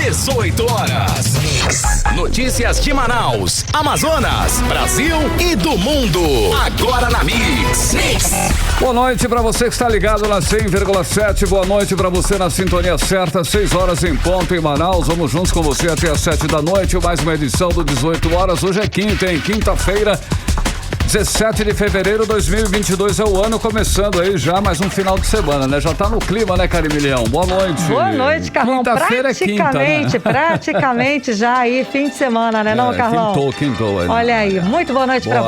18 horas. Notícias de Manaus, Amazonas, Brasil e do mundo. Agora na Mix. Boa noite pra você que está ligado na 100,7. Boa noite pra você na sintonia certa. 6 horas em ponto em Manaus. Vamos juntos com você até às 7 da noite. Mais uma edição do 18 horas. Hoje é quinta, hein? Quinta-feira. 17 de fevereiro de 2022 é o ano, começando aí já mais um final de semana, né? Já tá no clima, né, Carimilhão? Boa noite. Boa noite, Carlão. Quinta-feira é quinta, né? Praticamente já aí, fim de semana, né, não, Carlão? Quintou. Olha aí, muito boa noite pra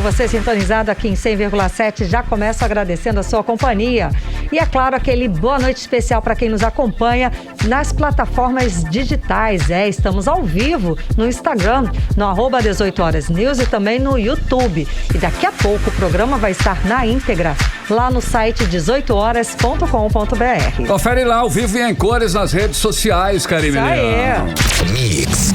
você, sintonizado aqui em 100,7. Já começo agradecendo a sua companhia. E é claro, aquele boa noite especial para quem nos acompanha nas plataformas digitais. Estamos ao vivo no Instagram, no @18horasnews e também no YouTube. E daqui a pouco o programa vai estar na íntegra lá no site 18horas.com.br. Confere lá ao vivo e em cores nas redes sociais, Carimilhão. Mix.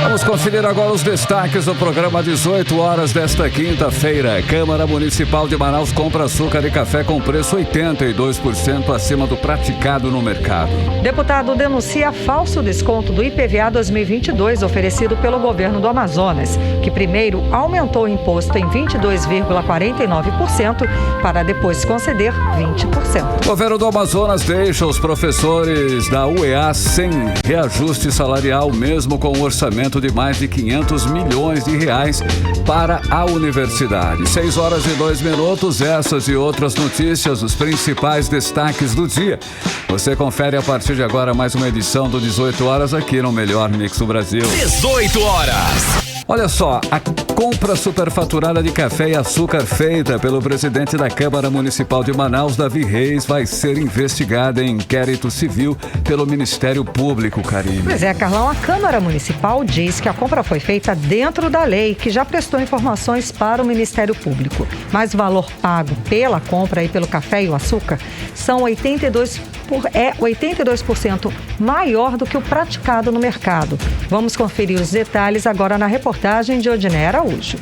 Vamos conferir agora os destaques do programa 18 horas desta quinta-feira. Câmara Municipal de Manaus compra açúcar e café com preço 82% acima do praticado no mercado. Deputado denuncia falso desconto do IPVA 2022 oferecido pelo governo do Amazonas, que primeiro aumentou o imposto em 22,49% para depois conceder 20%. O governo do Amazonas deixa os professores da UEA sem reajuste salarial, mesmo com um orçamento de mais de 500 milhões de reais para a universidade. 6 horas e 2 minutos, essas e outras notícias, os principais destaques do dia. Você confere a partir de agora mais uma edição do 18 horas aqui no Melhor Mix do Brasil. 18 horas. Olha só, a compra superfaturada de café e açúcar feita pelo presidente da Câmara Municipal de Manaus, Davi Reis, vai ser investigada em inquérito civil pelo Ministério Público, Karine. Pois é, Carlão, a Câmara Municipal diz que a compra foi feita dentro da lei, que já prestou informações para o Ministério Público. Mas o valor pago pela compra e pelo café e o açúcar são 82% maior do que o praticado no mercado. Vamos conferir os detalhes agora na reportagem de Odiné Araújo.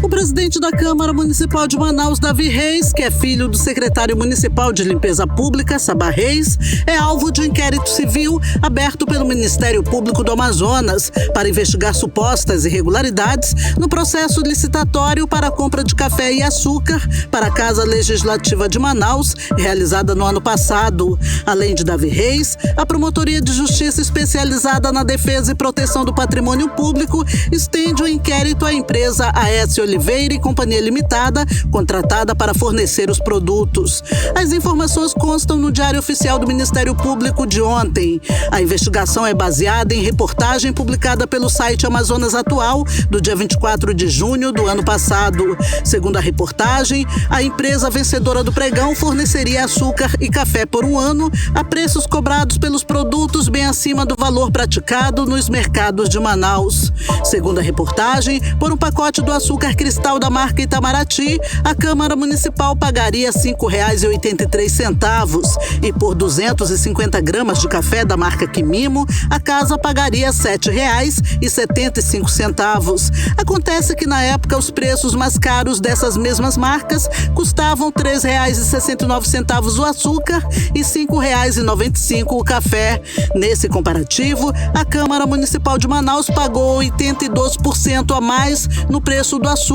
O presidente da Câmara Municipal de Manaus, Davi Reis, que é filho do secretário municipal de Limpeza Pública, Sabá Reis, é alvo de inquérito civil aberto pelo Ministério Público do Amazonas para investigar supostas irregularidades no processo licitatório para a compra de café e açúcar para a Casa Legislativa de Manaus, realizada no ano passado. Além de Davi Reis, a Promotoria de Justiça especializada na defesa e proteção do patrimônio público estende o inquérito à empresa Aécio Oliveira e Companhia Limitada, contratada para fornecer os produtos. As informações constam no Diário Oficial do Ministério Público de ontem. A investigação é baseada em reportagem publicada pelo site Amazonas Atual, do dia 24 de junho do ano passado. Segundo a reportagem, a empresa vencedora do pregão forneceria açúcar e café por um ano a preços cobrados pelos produtos bem acima do valor praticado nos mercados de Manaus. Segundo a reportagem, por um pacote do açúcar cristal da marca Itamaraty, a Câmara Municipal pagaria R$ 5,83 e por 250 gramas de café da marca Quimimo, a casa pagaria R$ 7,75. Acontece que na época os preços mais caros dessas mesmas marcas custavam R$ 3,69 o açúcar e R$ 5,95 o café. Nesse comparativo, a Câmara Municipal de Manaus pagou 82% a mais no preço do açúcar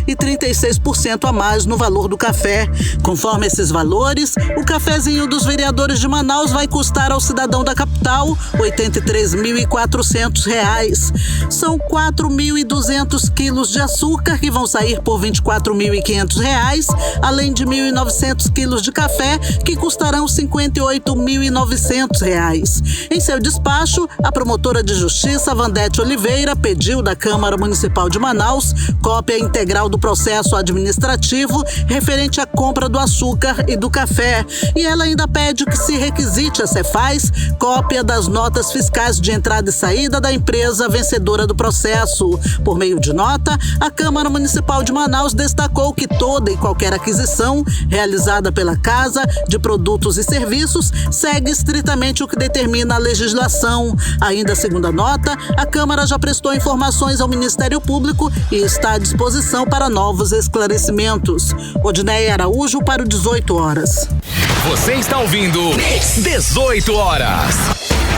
e 36% a mais no valor do café. Conforme esses valores, o cafezinho dos vereadores de Manaus vai custar ao cidadão da capital R$ 83.400. São 4.200 quilos de açúcar que vão sair por R$ 24.500, além de 1.900 quilos de café que custarão R$ 58.900. Em seu despacho, a promotora de justiça, Vandete Oliveira, pediu da Câmara Municipal de Manaus cópia integral do processo administrativo referente à compra do açúcar e do café. E ela ainda pede que se requisite a Cefaz cópia das notas fiscais de entrada e saída da empresa vencedora do processo. Por meio de nota, a Câmara Municipal de Manaus destacou que toda e qualquer aquisição realizada pela casa de produtos e serviços segue estritamente o que determina a legislação. Ainda segundo a nota, a Câmara já prestou informações ao Ministério Público e está à disposição disposição para novos esclarecimentos. Odneia Araújo para o 18 horas. Você está ouvindo 18 horas.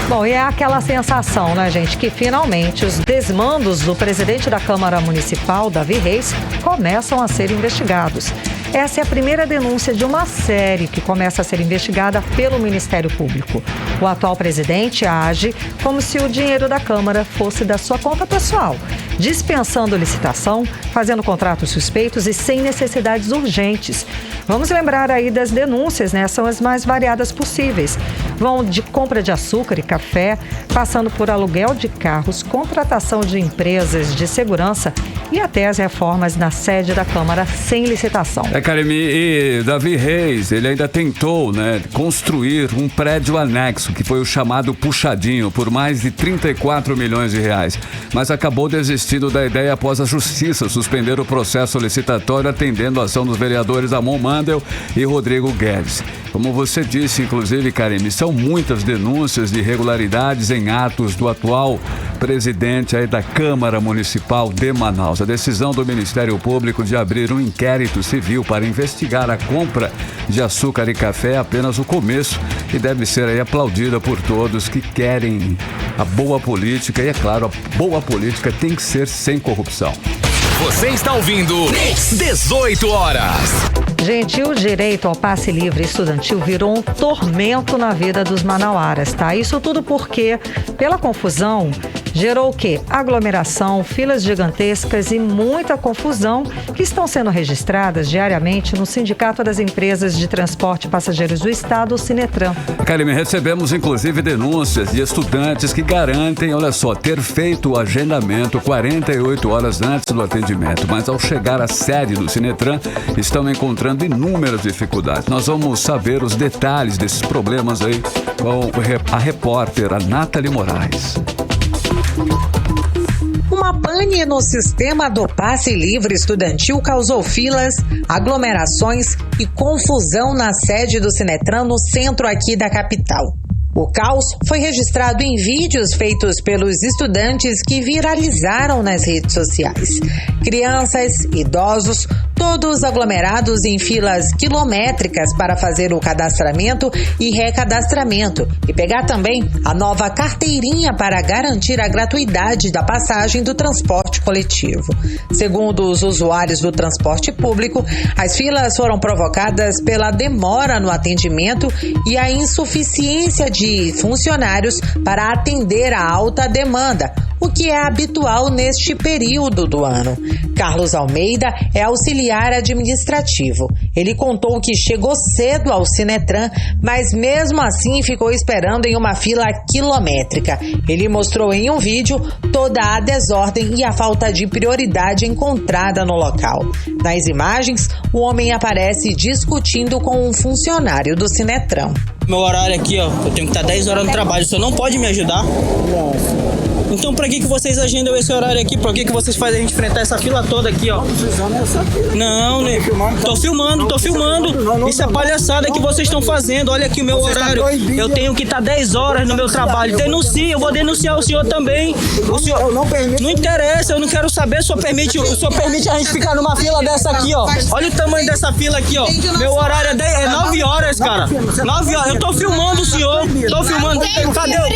Bom, e é aquela sensação, né, gente, que finalmente os desmandos do presidente da Câmara Municipal, Davi Reis, começam a ser investigados. Essa é a primeira denúncia de uma série que começa a ser investigada pelo Ministério Público. O atual presidente age como se o dinheiro da Câmara fosse da sua conta pessoal, dispensando licitação, fazendo contratos suspeitos e sem necessidades urgentes. Vamos lembrar aí das denúncias, né? São as mais variadas possíveis. Vão de compra de açúcar e café, passando por aluguel de carros, contratação de empresas de segurança e até as reformas na sede da Câmara sem licitação. Karime, e Davi Reis, ele ainda tentou, né, construir um prédio anexo, que foi o chamado Puxadinho, por mais de 34 milhões de reais. Mas acabou desistindo da ideia após a Justiça suspender o processo licitatório, atendendo a ação dos vereadores Amon Mandel e Rodrigo Guedes. Como você disse, inclusive, Karime, são muitas denúncias de irregularidades em atos do atual presidente aí da Câmara Municipal de Manaus. A decisão do Ministério Público de abrir um inquérito civil para investigar a compra de açúcar e café é apenas o começo e deve ser aí aplaudida por todos que querem a boa política. E, é claro, a boa política tem que ser sem corrupção. Você está ouvindo 18 horas. Gente, o direito ao passe livre estudantil virou um tormento na vida dos manauaras, tá? Isso tudo porque, pela confusão, gerou o quê? Aglomeração, filas gigantescas e muita confusão que estão sendo registradas diariamente no Sindicato das Empresas de Transporte e Passageiros do Estado, o Sinetran. Karime, recebemos inclusive denúncias de estudantes que garantem, olha só, ter feito o agendamento 48 horas antes do atendimento, mas ao chegar à sede do Sinetran, estão encontrando inúmeras dificuldades. Nós vamos saber os detalhes desses problemas aí com a repórter Nathalie Moraes. Uma pane no sistema do passe livre estudantil causou filas, aglomerações e confusão na sede do Sinetran no centro aqui da capital. O caos foi registrado em vídeos feitos pelos estudantes que viralizaram nas redes sociais. Crianças, idosos, todos aglomerados em filas quilométricas para fazer o cadastramento e recadastramento e pegar também a nova carteirinha para garantir a gratuidade da passagem do transporte coletivo. Segundo os usuários do transporte público, as filas foram provocadas pela demora no atendimento e a insuficiência de funcionários para atender a alta demanda, o que é habitual neste período do ano. Carlos Almeida é auxiliar administrativo. Ele contou que chegou cedo ao Sinetran, mas mesmo assim ficou esperando em uma fila quilométrica. Ele mostrou em um vídeo toda a desordem e a falta de prioridade encontrada no local. Nas imagens, o homem aparece discutindo com um funcionário do Sinetran. Meu horário aqui, ó, eu tenho que estar 10 horas no trabalho, o senhor não pode me ajudar? Então pra que vocês agendam esse horário aqui? Pra que vocês fazem a gente enfrentar essa fila toda aqui, ó? Não, né? Tô filmando. Isso é palhaçada que vocês estão fazendo. Olha aqui o meu horário. Eu tenho que estar 10 horas no meu trabalho. Denuncie, eu vou denunciar o senhor também. O senhor não interessa, eu não quero saber. O senhor permite a gente ficar numa fila dessa aqui, ó. Olha o tamanho dessa fila aqui, ó. Meu horário é 9 horas, cara. 9 horas. Eu tô filmando o senhor. Tô filmando.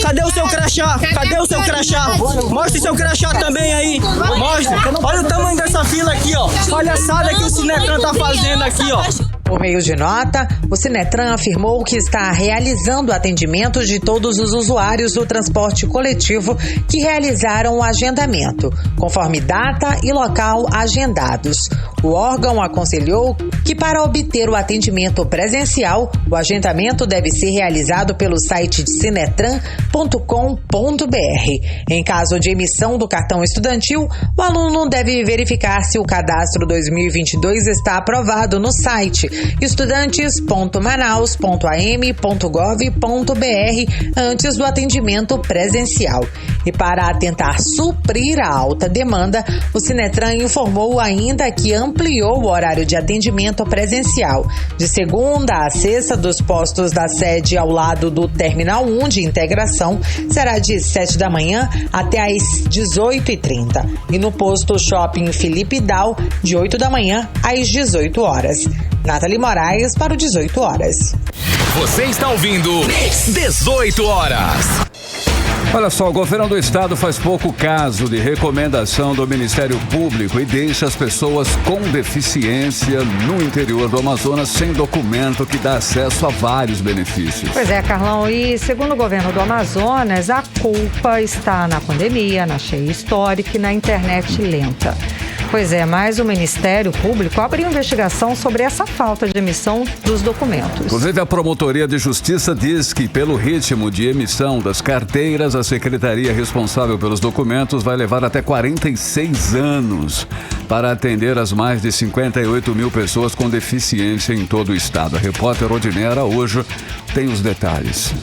Cadê o seu crachá? Cadê o seu crachá? Mostre seu crachá também aí. Mostre. Olha o tamanho dessa fila aqui, ó. Palhaçada que o Sinetran tá fazendo aqui, ó. Por meio de nota, o Sinetran afirmou que está realizando atendimentos de todos os usuários do transporte coletivo que realizaram o agendamento, conforme data e local agendados. O órgão aconselhou que, para obter o atendimento presencial, o agendamento deve ser realizado pelo site de sinetran.com.br. Em caso de emissão do cartão estudantil, o aluno deve verificar se o cadastro 2022 está aprovado no site, estudantes.manaus.am.gov.br antes do atendimento presencial. E para tentar suprir a alta demanda, o Sinetran informou ainda que ampliou o horário de atendimento presencial de segunda a sexta dos postos da sede ao lado do Terminal 1 de integração será de 7 da manhã até às 18h30 e no posto Shopping Felipe Dal de 8 da manhã às 18 horas. Nathalie Moraes para o 18 horas. Você está ouvindo 18 horas. Olha só, o governo do estado faz pouco caso de recomendação do Ministério Público e deixa as pessoas com deficiência no interior do Amazonas sem documento que dá acesso a vários benefícios. Pois é, Carlão, e segundo o governo do Amazonas, a culpa está na pandemia, na cheia histórica e na internet lenta. Pois é, mas o Ministério Público abriu investigação sobre essa falta de emissão dos documentos. Inclusive, a Promotoria de Justiça diz que, pelo ritmo de emissão das carteiras, a secretaria responsável pelos documentos vai levar até 46 anos para atender as mais de 58 mil pessoas com deficiência em todo o estado. A repórter Odinei Araújo tem os detalhes.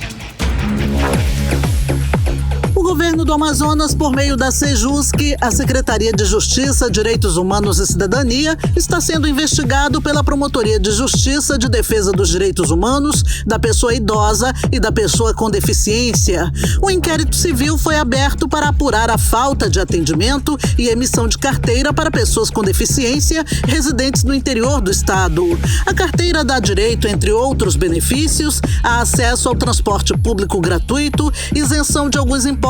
O governo do Amazonas, por meio da Sejusc, a Secretaria de Justiça, Direitos Humanos e Cidadania, está sendo investigado pela Promotoria de Justiça de Defesa dos Direitos Humanos, da pessoa idosa e da pessoa com deficiência. O inquérito civil foi aberto para apurar a falta de atendimento e emissão de carteira para pessoas com deficiência residentes no interior do estado. A carteira dá direito, entre outros benefícios, a acesso ao transporte público gratuito, isenção de alguns impostos,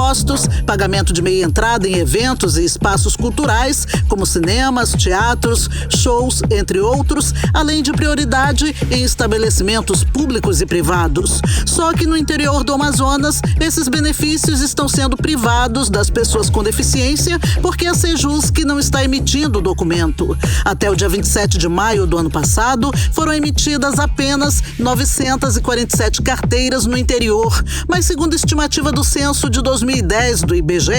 pagamento de meia entrada em eventos e espaços culturais, como cinemas, teatros, shows, entre outros, além de prioridade em estabelecimentos públicos e privados. Só que no interior do Amazonas, esses benefícios estão sendo privados das pessoas com deficiência porque a Sejusc não está emitindo o documento. Até o dia 27 de maio do ano passado, foram emitidas apenas 947 carteiras no interior, mas segundo a estimativa do censo de 2010 do IBGE,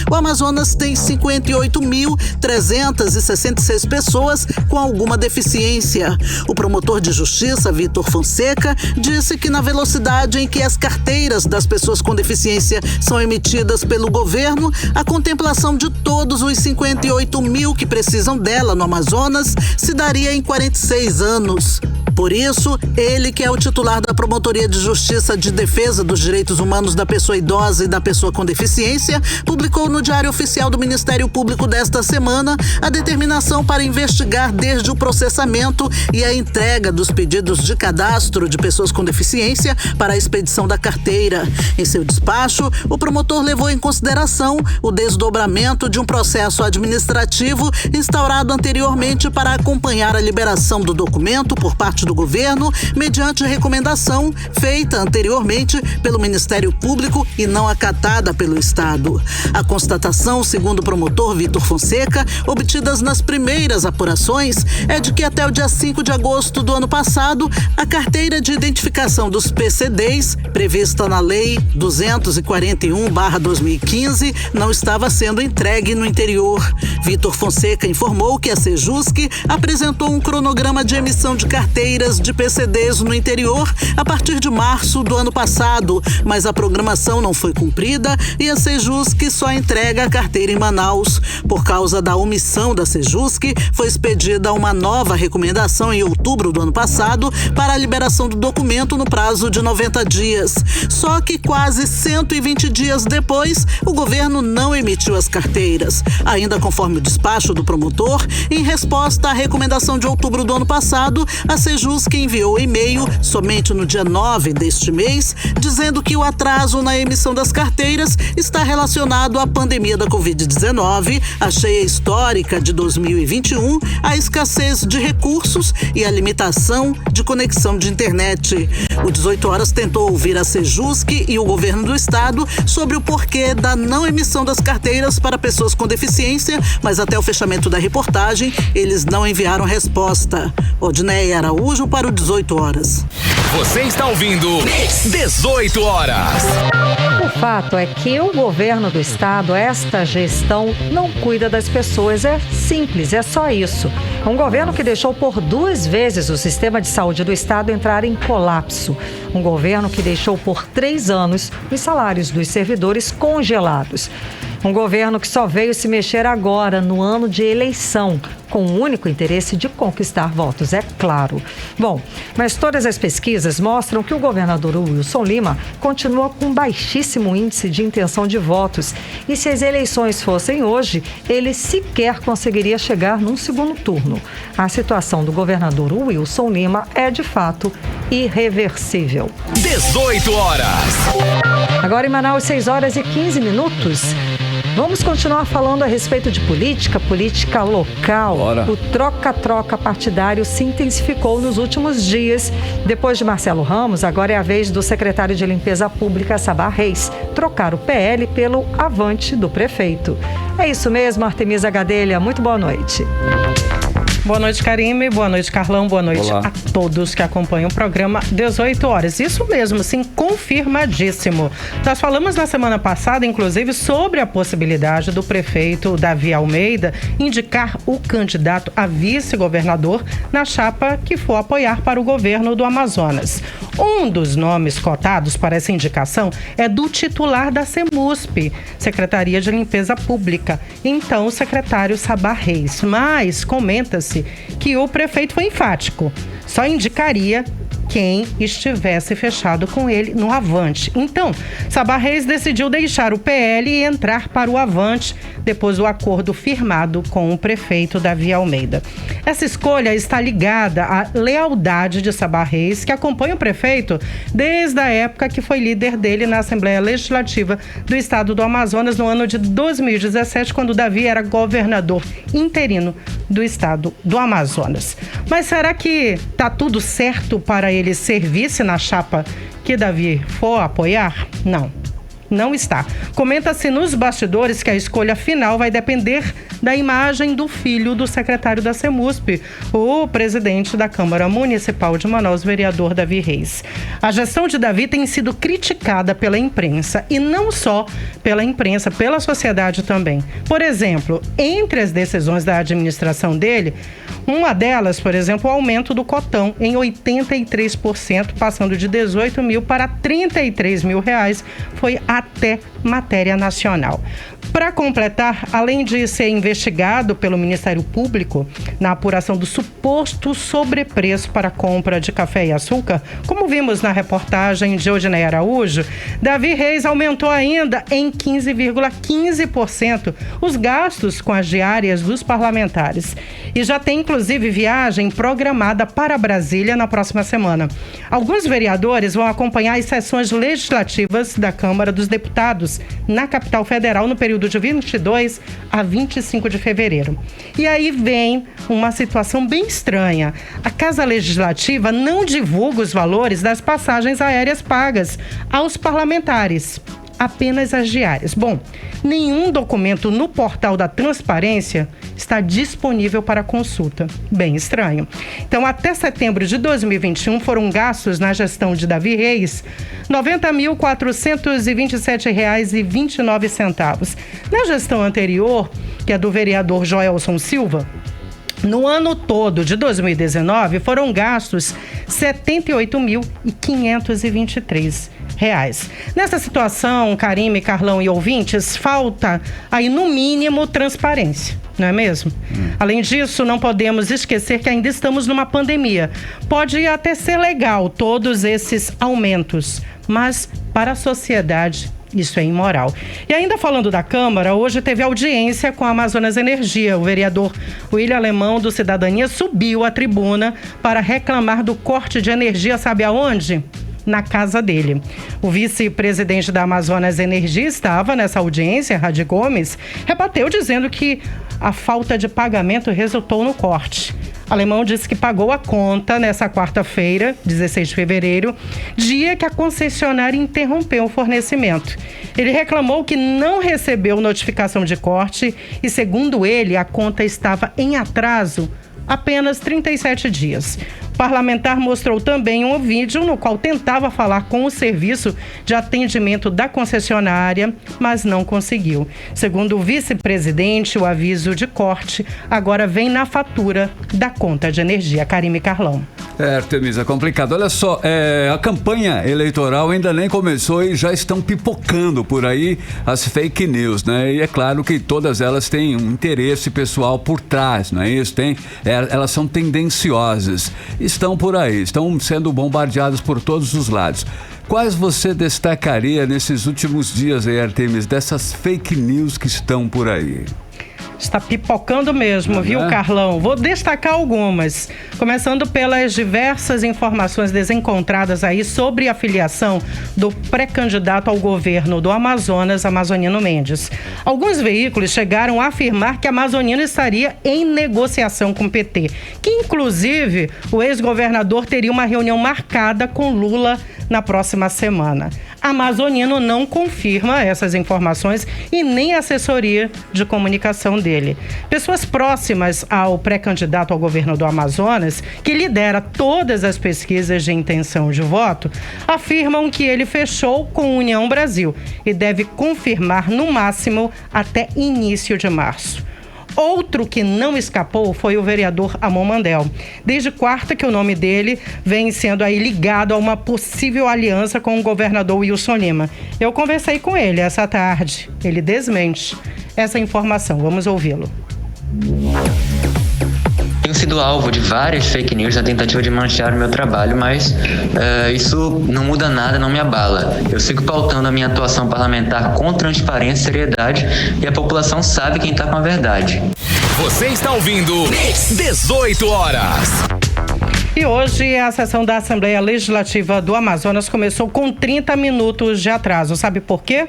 o Amazonas tem 58.366 pessoas com alguma deficiência. O promotor de justiça, Vitor Fonseca, disse que na velocidade em que as carteiras das pessoas com deficiência são emitidas pelo governo, a contemplação de todos os 58 mil que precisam dela no Amazonas se daria em 46 anos. Por isso, ele, que é o titular da Promotoria de Justiça de Defesa dos Direitos Humanos da Pessoa Idosa e da Pessoa com Deficiência, publicou no Diário Oficial do Ministério Público desta semana a determinação para investigar desde o processamento e a entrega dos pedidos de cadastro de pessoas com deficiência para a expedição da carteira. Em seu despacho, o promotor levou em consideração o desdobramento de um processo administrativo instaurado anteriormente para acompanhar a liberação do documento por parte do governo, mediante recomendação feita anteriormente pelo Ministério Público e não acatada pelo Estado. A constatação, segundo o promotor Vitor Fonseca, obtidas nas primeiras apurações, é de que até o dia 5 de agosto do ano passado, a carteira de identificação dos PCDs, prevista na Lei 241/2015, não estava sendo entregue no interior. Vitor Fonseca informou que a Sejusc apresentou um cronograma de emissão de carteiras de PCDs no interior a partir de março do ano passado, mas a programação não foi cumprida e a Sejusc só entrega a carteira em Manaus. Por causa da omissão da Sejusc, foi expedida uma nova recomendação em outubro do ano passado para a liberação do documento no prazo de 90 dias. Só que quase 120 dias depois, o governo não emitiu as carteiras. Ainda conforme o despacho do promotor, em resposta à recomendação de outubro do ano passado, a Sejusc enviou e-mail somente no dia 9 deste mês, dizendo que o atraso na emissão das carteiras está relacionado à pandemia da Covid-19, a cheia histórica de 2021, a escassez de recursos e a limitação de conexão de internet. O 18 Horas tentou ouvir a Sejusc e o governo do estado sobre o porquê da não emissão das carteiras para pessoas com deficiência, mas até o fechamento da reportagem, eles não enviaram resposta. Odinei Araújo para o 18 Horas. Você está ouvindo 18 horas. O fato é que o governo do estado, esta gestão, não cuida das pessoas. É simples, é só isso. É um governo que deixou por 2 vezes o sistema de saúde do estado entrar em colapso. Um governo que deixou por 3 anos os salários dos servidores congelados. Um governo que só veio se mexer agora, no ano de eleição, com o único interesse de conquistar votos, é claro. Bom, mas todas as pesquisas mostram que o governador Wilson Lima continua com baixíssimo índice de intenção de votos. E se as eleições fossem hoje, ele sequer conseguiria chegar num segundo turno. A situação do governador Wilson Lima é, de fato, irreversível. 18 horas. Agora em Manaus, 6 horas e 15 minutos. Vamos continuar falando a respeito de política local. Bora. O troca-troca partidário se intensificou nos últimos dias. Depois de Marcelo Ramos, agora é a vez do secretário de Limpeza Pública, Sabá Reis, trocar o PL pelo Avante do prefeito. É isso mesmo, Artemisa Gadelha. Muito boa noite. Boa noite, Karime. Boa noite, Carlão. Boa noite Olá. a todos que acompanham o programa 18 horas. Isso mesmo, sim, confirmadíssimo. Nós falamos na semana passada, inclusive, sobre a possibilidade do prefeito Davi Almeida indicar o candidato a vice-governador na chapa que for apoiar para o governo do Amazonas. Um dos nomes cotados para essa indicação é do titular da CEMUSP, Secretaria de Limpeza Pública, então o secretário Sabá Reis. Mas comenta-se que o prefeito foi enfático, só indicaria quem estivesse fechado com ele no Avante. Então, Sabá Reis decidiu deixar o PL e entrar para o Avante depois do acordo firmado com o prefeito Davi Almeida. Essa escolha está ligada à lealdade de Sabá Reis, que acompanha o prefeito desde a época que foi líder dele na Assembleia Legislativa do Estado do Amazonas no ano de 2017, quando Davi era governador interino do Estado do Amazonas. Mas será que está tudo certo para ele ser vice na chapa que Davi for apoiar? Não está. Comenta-se nos bastidores que a escolha final vai depender da imagem do filho do secretário da CEMUSP, o presidente da Câmara Municipal de Manaus, vereador Davi Reis. A gestão de Davi tem sido criticada pela imprensa, e não só pela imprensa, pela sociedade também. Por exemplo, entre as decisões da administração dele, uma delas, por exemplo, o aumento do cotão em 83%, passando de 18 mil para 33 mil reais, foi até matéria nacional. Para completar, além de ser investigado pelo Ministério Público na apuração do suposto sobrepreço para a compra de café e açúcar, como vimos na reportagem de Odinei Araújo, Davi Reis aumentou ainda em 15,15% os gastos com as diárias dos parlamentares. E já tem, inclusive, viagem programada para Brasília na próxima semana. Alguns vereadores vão acompanhar as sessões legislativas da Câmara dos Deputados na capital federal no período de 22 a 25 de fevereiro. E aí vem uma situação bem estranha. A Casa Legislativa não divulga os valores das passagens aéreas pagas aos parlamentares, apenas as diárias. Bom, nenhum documento no portal da transparência está disponível para consulta. Bem estranho. Então, até setembro de 2021, foram gastos na gestão de Davi Reis R$ 90.427,29. Na gestão anterior, que é do vereador Joelson Silva, no ano todo de 2019, foram gastos R$ 78.523. Nessa situação, Karime, Carlão e ouvintes, falta aí no mínimo transparência, não é mesmo? Além disso, não podemos esquecer que ainda estamos numa pandemia. Pode até ser legal todos esses aumentos, mas para a sociedade isso é imoral. E ainda falando da Câmara, hoje teve audiência com a Amazonas Energia. O vereador William Alemão, do Cidadania, subiu à tribuna para reclamar do corte de energia, sabe aonde? Na casa dele. O vice-presidente da Amazonas Energia estava nessa audiência, Radi Gomes, rebateu dizendo que a falta de pagamento resultou no corte. Alemão disse que pagou a conta nessa quarta-feira, 16 de fevereiro, dia que a concessionária interrompeu o fornecimento. Ele reclamou que não recebeu notificação de corte e, segundo ele, a conta estava em atraso apenas 37 dias. parlamentar mostrou também um vídeo no qual tentava falar com o serviço de atendimento da concessionária, mas não conseguiu. Segundo o vice-presidente, o aviso de corte agora vem na fatura da conta de energia. Karime Carlão. Artemisa, complicado. Olha só, a campanha eleitoral ainda nem começou e já estão pipocando por aí as fake news, né? E é claro que todas elas têm um interesse pessoal por trás, não é isso? Elas são tendenciosas, estão por aí, estão sendo bombardeadas por todos os lados. Quais você destacaria nesses últimos dias aí, Artemis, dessas fake news que estão por aí? Está pipocando mesmo, viu, Carlão? Vou destacar algumas. Começando pelas diversas informações desencontradas aí sobre a filiação do pré-candidato ao governo do Amazonas, Amazonino Mendes. Alguns veículos chegaram a afirmar que Amazonino estaria em negociação com o PT, que inclusive o ex-governador teria uma reunião marcada com Lula na próxima semana. Amazonino não confirma essas informações e nem a assessoria de comunicação dele. Pessoas próximas ao pré-candidato ao governo do Amazonas, que lidera todas as pesquisas de intenção de voto, afirmam que ele fechou com União Brasil e deve confirmar no máximo até início de março. Outro que não escapou foi o vereador Amon Mandel. Desde quarta que o nome dele vem sendo aí ligado a uma possível aliança com o governador Wilson Lima. Eu conversei com ele essa tarde. Ele desmente essa informação. Vamos ouvi-lo. Tenho sido alvo de várias fake news na tentativa de manchar o meu trabalho, mas isso não muda nada, não me abala. Eu sigo pautando a minha atuação parlamentar com transparência e seriedade e a população sabe quem está com a verdade. Você está ouvindo 18 horas. E hoje a sessão da Assembleia Legislativa do Amazonas começou com 30 minutos de atraso. Sabe por quê?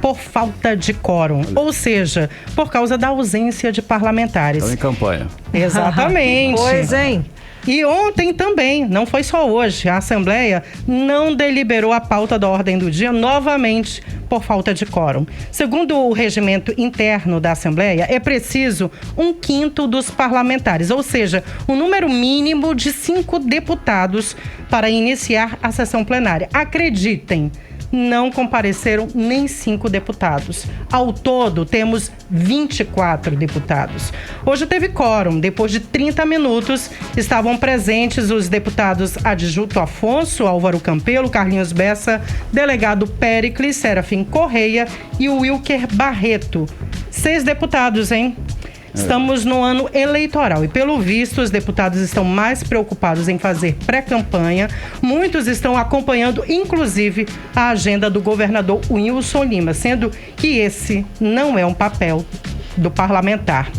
Por falta de quórum. Ou seja, por causa da ausência de parlamentares. Estão em campanha. Exatamente. Pois, hein? E ontem também, não foi só hoje, a Assembleia não deliberou a pauta da ordem do dia novamente por falta de quórum. Segundo o regimento interno da Assembleia, é preciso 1/5 dos parlamentares, ou seja, um número mínimo de 5 deputados para iniciar a sessão plenária. Acreditem, não compareceram nem 5 deputados. Ao todo, temos 24 deputados. Hoje teve quórum. Depois de 30 minutos, estavam presentes os deputados Adjunto Afonso, Álvaro Campelo, Carlinhos Bessa, delegado Péricles, Serafim Correia e o Wilker Barreto. 6 deputados, hein? Estamos no ano eleitoral e, pelo visto, os deputados estão mais preocupados em fazer pré-campanha. Muitos estão acompanhando, inclusive, a agenda do governador Wilson Lima, sendo que esse não é um papel do parlamentar.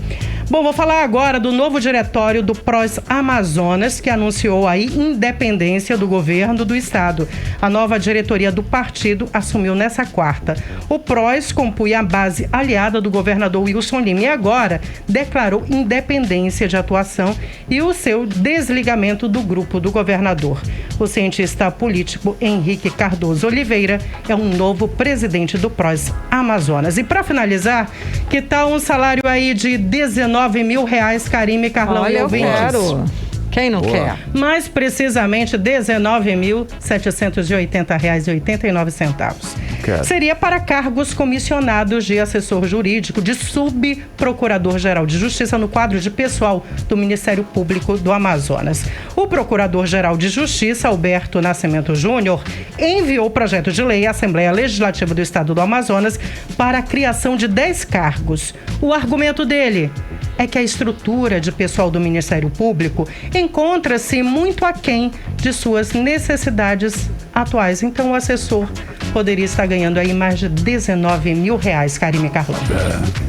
Bom, vou falar agora do novo diretório do PROS Amazonas, que anunciou a independência do governo do estado. A nova diretoria do partido assumiu nessa quarta. O PROS compunha a base aliada do governador Wilson Lima e agora declarou independência de atuação e o seu desligamento do grupo do governador. O cientista político Henrique Cardoso Oliveira é um novo presidente do PROS Amazonas. E para finalizar, que tal um salário aí de R$19 mil, Karime Carlão? Olha, eu quero. Quem não quer? Mais precisamente, R$19.780,89. Seria para cargos comissionados de assessor jurídico, de subprocurador-geral de Justiça no quadro de pessoal do Ministério Público do Amazonas. O procurador-geral de Justiça, Alberto Nascimento Júnior, enviou o projeto de lei à Assembleia Legislativa do Estado do Amazonas para a criação de 10 cargos. O argumento dele é que a estrutura de pessoal do Ministério Público encontra-se muito aquém de suas necessidades atuais. Então, o assessor poderia estar ganhando aí mais de R$19 mil, Karime Carlão.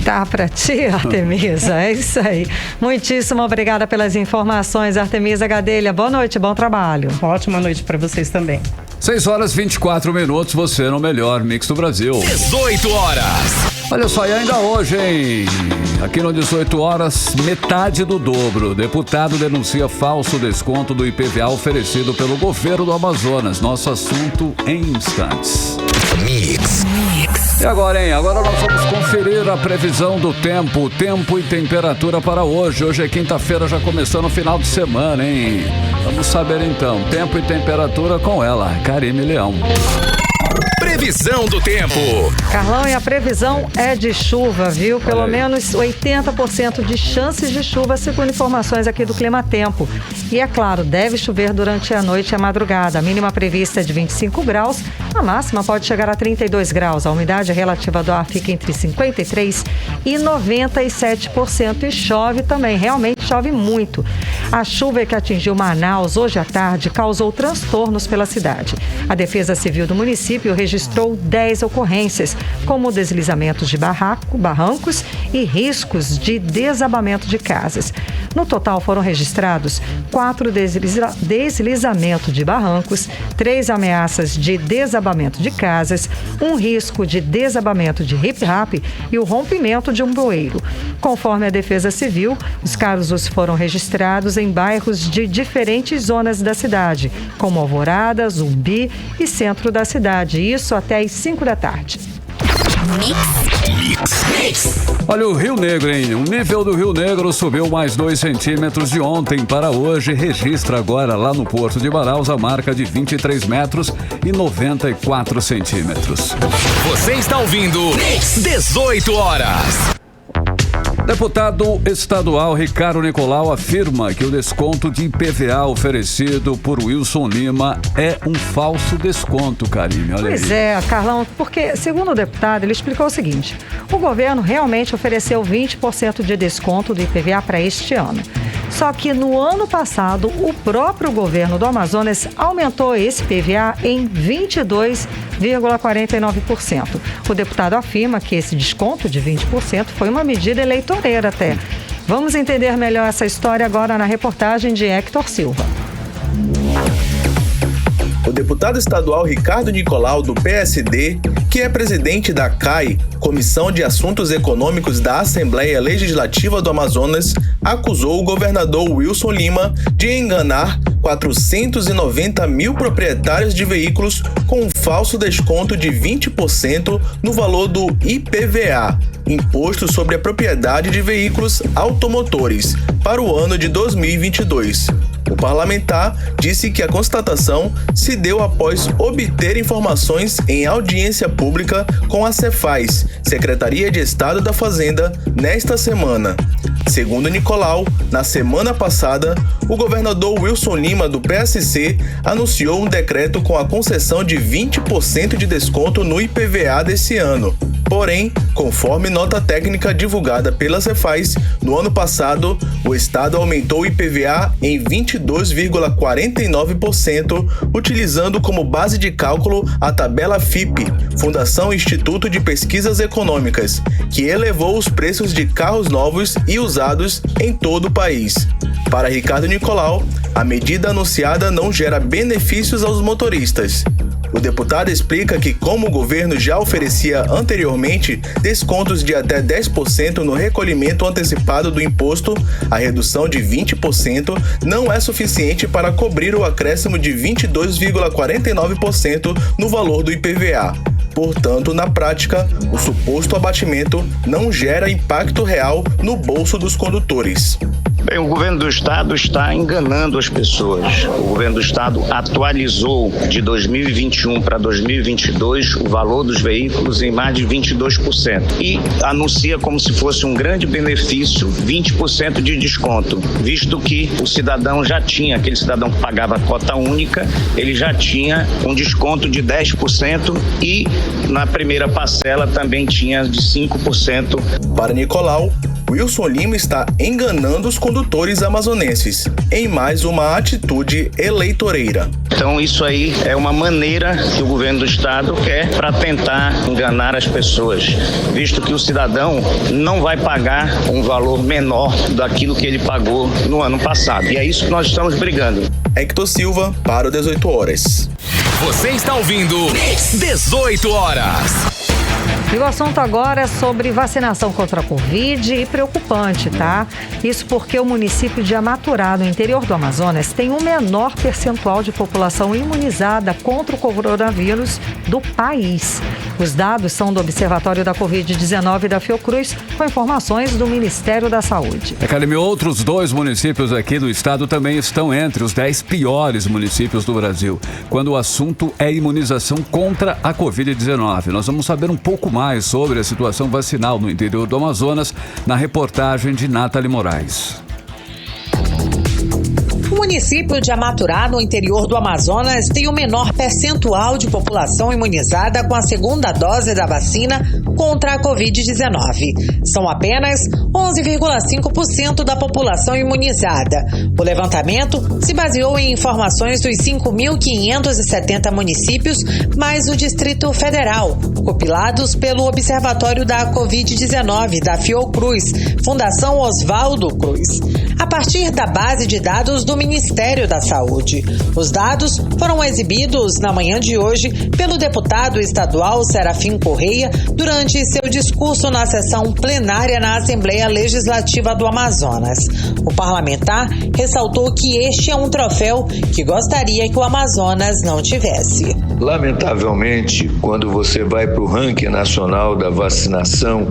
Tá pra ti, Artemisa, é isso aí. Muitíssimo obrigada pelas informações, Artemisa Gadelha. Boa noite, bom trabalho. Ótima noite para vocês também. 6 horas e 24 minutos, você no melhor mix do Brasil. 18 horas. Olha só, e ainda hoje, hein? Aqui no 18 horas, metade do dobro. Deputado denuncia falso desconto do IPVA oferecido pelo governo do Amazonas. Nosso assunto em instantes. Mix. E agora, hein? Agora nós vamos conferir a previsão do tempo e temperatura para hoje. Hoje é quinta-feira, já começando o final de semana, hein? Vamos saber então, tempo e temperatura com ela, Karime Leão. Previsão do tempo. Carlão, e a previsão é de chuva, viu? Pelo menos 80% de chances de chuva, segundo informações aqui do Clima Tempo. E é claro, deve chover durante a noite e a madrugada. A mínima prevista é de 25 graus, a máxima pode chegar a 32 graus. A umidade relativa do ar fica entre 53% e 97%. E chove também, realmente chove muito. A chuva que atingiu Manaus hoje à tarde causou transtornos pela cidade. A Defesa Civil do município registrou 10 ocorrências, como deslizamentos de barrancos e riscos de desabamento de casas. No total foram registrados 4 deslizamentos de barrancos, 3 ameaças de desabamento de casas, 1 risco de desabamento de rip-rap e o rompimento de um bueiro. Conforme a Defesa Civil, os casos foram registrados em bairros de diferentes zonas da cidade, como Alvorada, Zumbi e centro da cidade. Isso até às 5 da tarde. Olha o Rio Negro, hein? O nível do Rio Negro subiu mais 2 centímetros de ontem para hoje. Registra agora lá no Porto de Manaus a marca de 23 metros e 94 centímetros. Você está ouvindo 18 horas. Deputado estadual Ricardo Nicolau afirma que o desconto de IPVA oferecido por Wilson Lima é um falso desconto, Karime. Olha pois aí. É, Carlão, porque, segundo o deputado, ele explicou o seguinte: o governo realmente ofereceu 20% de desconto do IPVA para este ano. Só que no ano passado, o próprio governo do Amazonas aumentou esse IPVA em 22,49%. O deputado afirma que esse desconto de 20% foi uma medida eleitoreira até. Vamos entender melhor essa história agora na reportagem de Hector Silva. O deputado estadual Ricardo Nicolau, do PSD, que é presidente da CAI, Comissão de Assuntos Econômicos da Assembleia Legislativa do Amazonas, acusou o governador Wilson Lima de enganar 490 mil proprietários de veículos com um falso desconto de 20% no valor do IPVA, Imposto sobre a Propriedade de Veículos Automotores, para o ano de 2022. O parlamentar disse que a constatação se deu após obter informações em audiência pública com a Cefaz, Secretaria de Estado da Fazenda, nesta semana. Segundo Nicolau, na semana passada, o governador Wilson Lima, do PSC, anunciou um decreto com a concessão de 20% de desconto no IPVA desse ano. Porém, conforme nota técnica divulgada pela Cefaz, no ano passado, o Estado aumentou o IPVA em 22,49%, utilizando como base de cálculo a tabela FIPE, Fundação Instituto de Pesquisas Econômicas, que elevou os preços de carros novos e usados em todo o país. Para Ricardo Nicolau, a medida anunciada não gera benefícios aos motoristas. O deputado explica que, como o governo já oferecia anteriormente descontos de até 10% no recolhimento antecipado do imposto, a redução de 20% não é suficiente para cobrir o acréscimo de 22,49% no valor do IPVA. Portanto, na prática, o suposto abatimento não gera impacto real no bolso dos condutores. Bem, o governo do estado está enganando as pessoas. O governo do estado atualizou de 2021 para 2022 o valor dos veículos em mais de 22% e anuncia como se fosse um grande benefício 20% de desconto, visto que o cidadão já tinha, aquele cidadão que pagava a cota única, ele já tinha um desconto de 10% e na primeira parcela também tinha de 5%. Para Nicolau, Wilson Lima está enganando os condutores amazonenses em mais uma atitude eleitoreira. Então isso aí é uma maneira que o governo do estado quer para tentar enganar as pessoas, visto que o cidadão não vai pagar um valor menor daquilo que ele pagou no ano passado. E é isso que nós estamos brigando. Hector Silva, para o 18 horas. Você está ouvindo 18 horas. E o assunto agora é sobre vacinação contra a Covid e preocupante, tá? Isso porque o município de Amaturá, no interior do Amazonas, tem o menor percentual de população imunizada contra o coronavírus do país. Os dados são do Observatório da Covid-19 da Fiocruz, com informações do Ministério da Saúde. Academia, outros 2 municípios aqui do estado também estão entre os 10 piores municípios do Brasil, quando o assunto é imunização contra a Covid-19. Nós vamos saber um pouco mais sobre a situação vacinal no interior do Amazonas na reportagem de Nathalie Moraes. O município de Amaturá, no interior do Amazonas, tem o menor percentual de população imunizada com a segunda dose da vacina contra a Covid-19. São apenas 11,5% da população imunizada. O levantamento se baseou em informações dos 5.570 municípios, mais o Distrito Federal, compilados pelo Observatório da Covid-19 da Fiocruz, Fundação Oswaldo Cruz, a partir da base de dados do Ministério da Saúde. Os dados foram exibidos na manhã de hoje pelo deputado estadual Serafim Correia durante seu discurso na sessão plenária na Assembleia Legislativa do Amazonas. O parlamentar ressaltou que este é um troféu que gostaria que o Amazonas não tivesse. Lamentavelmente, quando você vai para o ranking nacional da vacinação,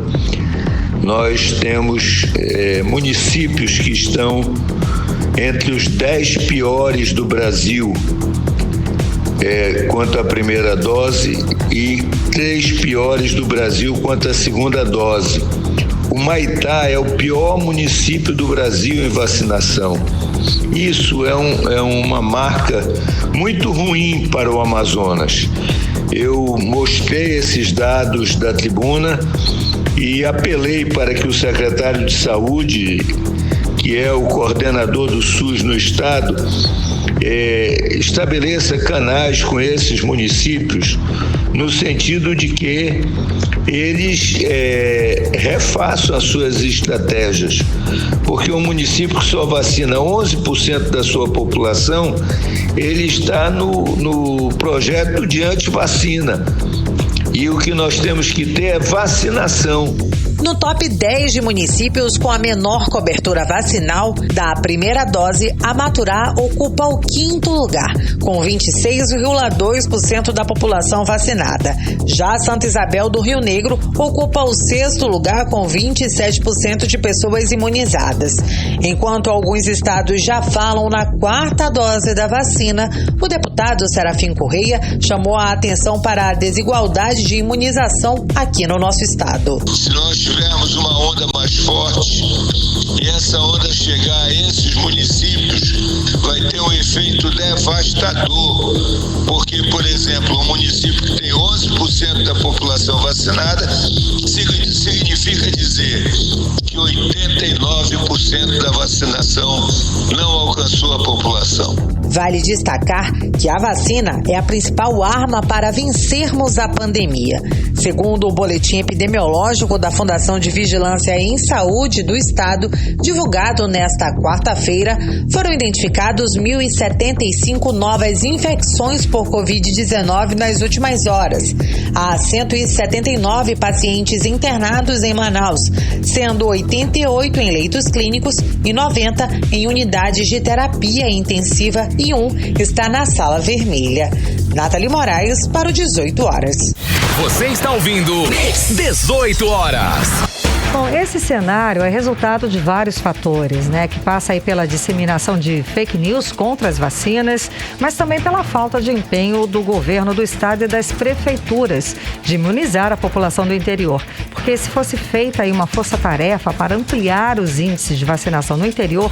nós temos municípios que estão entre os 10 piores do Brasil quanto à primeira dose e 3 piores do Brasil quanto à segunda dose. O Maitá é o pior município do Brasil em vacinação. Isso é uma marca muito ruim para o Amazonas. Eu mostrei esses dados da tribuna e apelei para que o secretário de Saúde, que é o coordenador do SUS no estado, estabeleça canais com esses municípios no sentido de que eles refaçam as suas estratégias, porque um município que só vacina 11% da sua população, ele está no projeto de antivacina, e o que nós temos que ter é vacinação. No top 10 de municípios com a menor cobertura vacinal da primeira dose, Amaturá ocupa o 5º lugar, com 26,2% da população vacinada. Já Santa Isabel do Rio Negro ocupa o 6º lugar, com 27% de pessoas imunizadas. Enquanto alguns estados já falam na 4ª dose da vacina, o deputado Serafim Correia chamou a atenção para a desigualdade de imunização aqui no nosso estado. Se nós tivermos uma onda mais forte e essa onda chegar a esses municípios, vai ter um efeito devastador, porque, por exemplo, um município que tem 11% da população vacinada significa dizer que 89% da vacinação não alcançou a população. Vale destacar que a vacina é a principal arma para vencermos a pandemia. Segundo o boletim epidemiológico da Fundação de Vigilância em Saúde do Estado, divulgado nesta quarta-feira, foram identificados 1.075 novas infecções por Covid-19 nas últimas horas. Há 179 pacientes internados em Manaus, sendo 88 em leitos clínicos e 90 em unidades de terapia intensiva e 1 está na sala vermelha. Nathalie Moraes para o 18 horas. Você está ouvindo 18 horas. Bom, esse cenário é resultado de vários fatores, né? Que passa aí pela disseminação de fake news contra as vacinas, mas também pela falta de empenho do governo do estado e das prefeituras de imunizar a população do interior. Porque se fosse feita aí uma força-tarefa para ampliar os índices de vacinação no interior,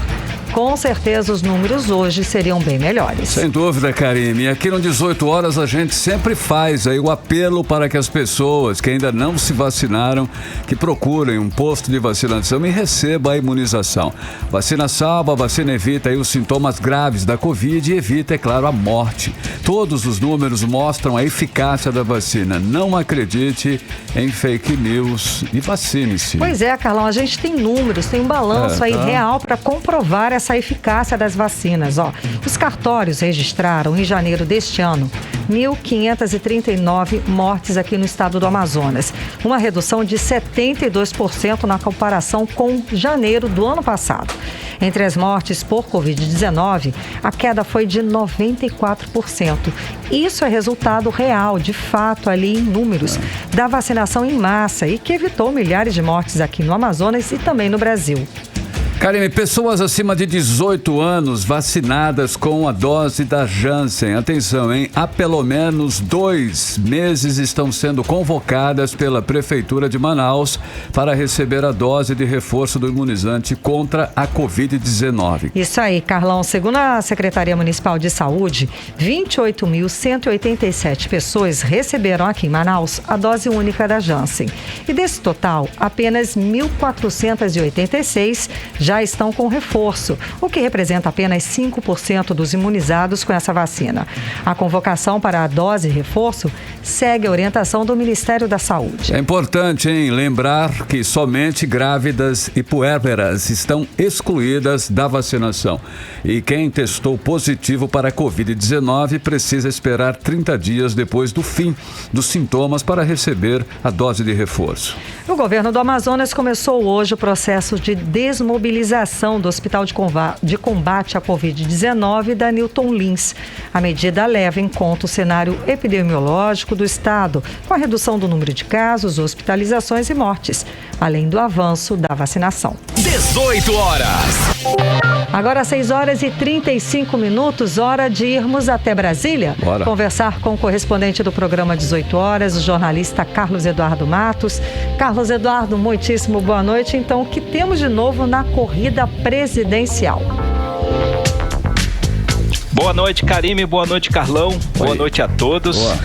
com certeza os números hoje seriam bem melhores. Sem dúvida, Karime. E aqui no 18 horas a gente sempre faz aí o apelo para que as pessoas que ainda não se vacinaram, que procurem um posto de vacinação e recebam a imunização. Vacina salva, vacina evita aí os sintomas graves da Covid e evita, é claro, a morte. Todos os números mostram a eficácia da vacina. Não acredite em fake news e vacine-se. Pois é, Carlão, a gente tem números, tem um balanço aí real para comprovar essa eficácia das vacinas. Os cartórios registraram em janeiro deste ano 1.539 mortes aqui no estado do Amazonas, uma redução de 72% na comparação com janeiro do ano passado. Entre as mortes por Covid-19, a queda foi de 94%. Isso é resultado real, de fato, ali em números, da vacinação em massa e que evitou milhares de mortes aqui no Amazonas e também no Brasil. Karine, pessoas acima de 18 anos vacinadas com a dose da Janssen. Atenção, hein? Há pelo menos 2 meses estão sendo convocadas pela Prefeitura de Manaus para receber a dose de reforço do imunizante contra a Covid-19. Isso aí, Carlão. Segundo a Secretaria Municipal de Saúde, 28.187 pessoas receberam aqui em Manaus a dose única da Janssen. E desse total, apenas 1.486 já estão com reforço, o que representa apenas 5% dos imunizados com essa vacina. A convocação para a dose reforço segue a orientação do Ministério da Saúde. É importante, lembrar que somente grávidas e puérperas estão excluídas da vacinação. E quem testou positivo para a Covid-19 precisa esperar 30 dias depois do fim dos sintomas para receber a dose de reforço. O governo do Amazonas começou hoje o processo de desmobilização do Hospital de Combate à Covid-19 da Newton Lins. A medida leva em conta o cenário epidemiológico do estado, com a redução do número de casos, hospitalizações e mortes, além do avanço da vacinação. 18 horas. Agora 6h35, hora de irmos até Brasília. Bora. Conversar com o correspondente do programa 18 horas, o jornalista Carlos Eduardo Matos. Carlos Eduardo, muitíssimo boa noite. Então, o que temos de novo na corrida presidencial? Boa noite, Karime. Boa noite, Carlão. Boa noite a todos. Boa.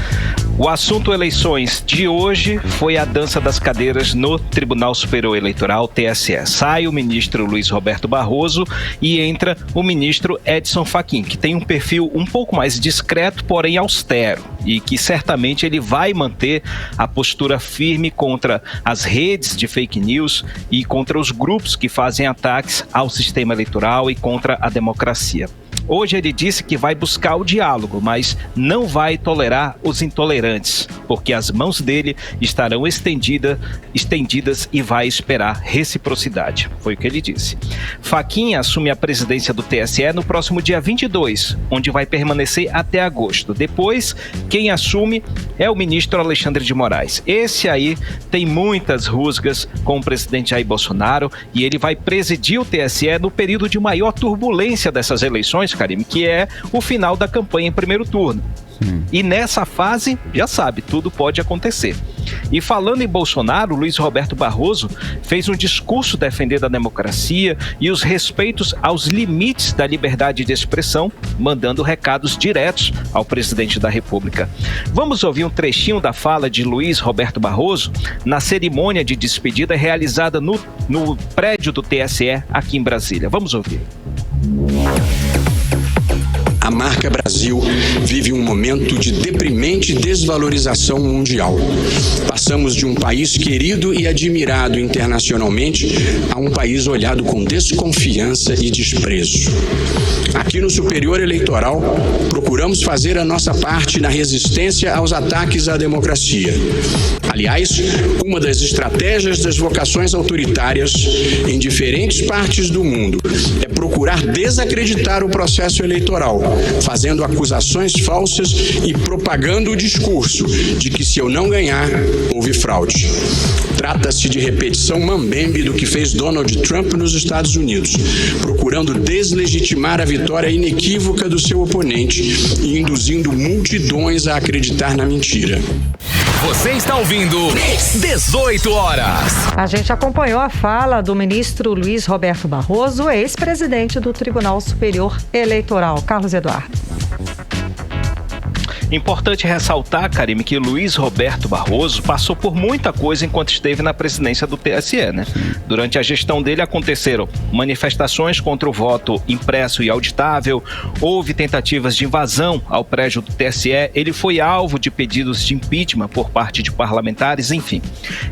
O assunto eleições de hoje foi a dança das cadeiras no Tribunal Superior Eleitoral, TSE. Sai o ministro Luiz Roberto Barroso e entra o ministro Edson Fachin, que tem um perfil um pouco mais discreto, porém austero, e que certamente ele vai manter a postura firme contra as redes de fake news e contra os grupos que fazem ataques ao sistema eleitoral e contra a democracia. Hoje ele disse que vai buscar o diálogo, mas não vai tolerar os intolerantes, porque as mãos dele estarão estendidas e vai esperar reciprocidade. Foi o que ele disse. Fachin assume a presidência do TSE no próximo dia 22, onde vai permanecer até agosto. Depois, quem assume é o ministro Alexandre de Moraes. Esse aí tem muitas rusgas com o presidente Jair Bolsonaro e ele vai presidir o TSE no período de maior turbulência dessas eleições, Karime, que é o final da campanha em primeiro turno. E nessa fase, já sabe, tudo pode acontecer. E falando em Bolsonaro, Luiz Roberto Barroso fez um discurso defendendo a democracia e os respeitos aos limites da liberdade de expressão, mandando recados diretos ao presidente da República. Vamos ouvir um trechinho da fala de Luiz Roberto Barroso na cerimônia de despedida realizada no prédio do TSE aqui em Brasília. Vamos ouvir. A marca Brasil vive um momento de deprimente desvalorização mundial. Passamos de um país querido e admirado internacionalmente a um país olhado com desconfiança e desprezo. Aqui no Superior Eleitoral, procuramos fazer a nossa parte na resistência aos ataques à democracia. Aliás, uma das estratégias das vocações autoritárias em diferentes partes do mundo é procurar desacreditar o processo eleitoral, fazendo acusações falsas e propagando o discurso de que se eu não ganhar, houve fraude. Trata-se de repetição mambembe do que fez Donald Trump nos Estados Unidos, procurando deslegitimar a vitória inequívoca do seu oponente e induzindo multidões a acreditar na mentira. Você está ouvindo 18 horas. A gente acompanhou a fala do ministro Luiz Roberto Barroso, ex-presidente do Tribunal Superior Eleitoral. Carlos Eduardo. Importante ressaltar, Karime, que Luiz Roberto Barroso passou por muita coisa enquanto esteve na presidência do TSE, né? Durante a gestão dele aconteceram manifestações contra o voto impresso e auditável, houve tentativas de invasão ao prédio do TSE, ele foi alvo de pedidos de impeachment por parte de parlamentares, enfim.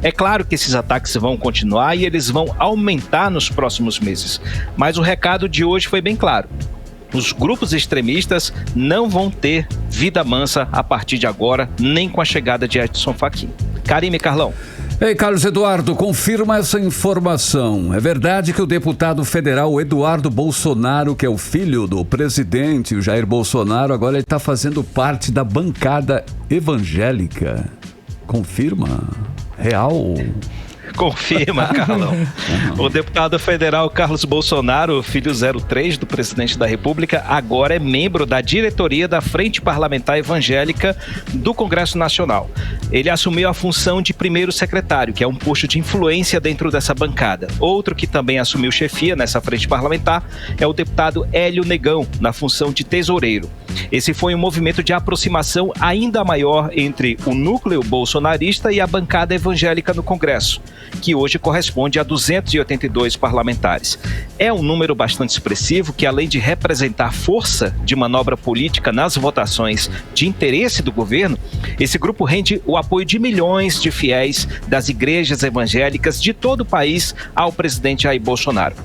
É claro que esses ataques vão continuar e eles vão aumentar nos próximos meses. Mas o recado de hoje foi bem claro. Os grupos extremistas não vão ter vida mansa a partir de agora, nem com a chegada de Edson Fachin. Karime, Carlão. Ei, Carlos Eduardo, confirma essa informação. É verdade que o deputado federal Eduardo Bolsonaro, que é o filho do presidente, o Jair Bolsonaro, agora ele está fazendo parte da bancada evangélica? Confirma? Real? Confirma, Carlão. O deputado federal Carlos Bolsonaro, filho 03 do presidente da República, agora é membro da diretoria da Frente Parlamentar Evangélica do Congresso Nacional. Ele assumiu a função de primeiro secretário, que é um posto de influência dentro dessa bancada. Outro que também assumiu chefia nessa frente parlamentar é o deputado Hélio Negão, na função de tesoureiro. Esse foi um movimento de aproximação ainda maior entre o núcleo bolsonarista e a bancada evangélica no Congresso, que hoje corresponde a 282 parlamentares. É um número bastante expressivo que, além de representar força de manobra política nas votações de interesse do governo, esse grupo rende o apoio de milhões de fiéis das igrejas evangélicas de todo o país ao presidente Jair Bolsonaro.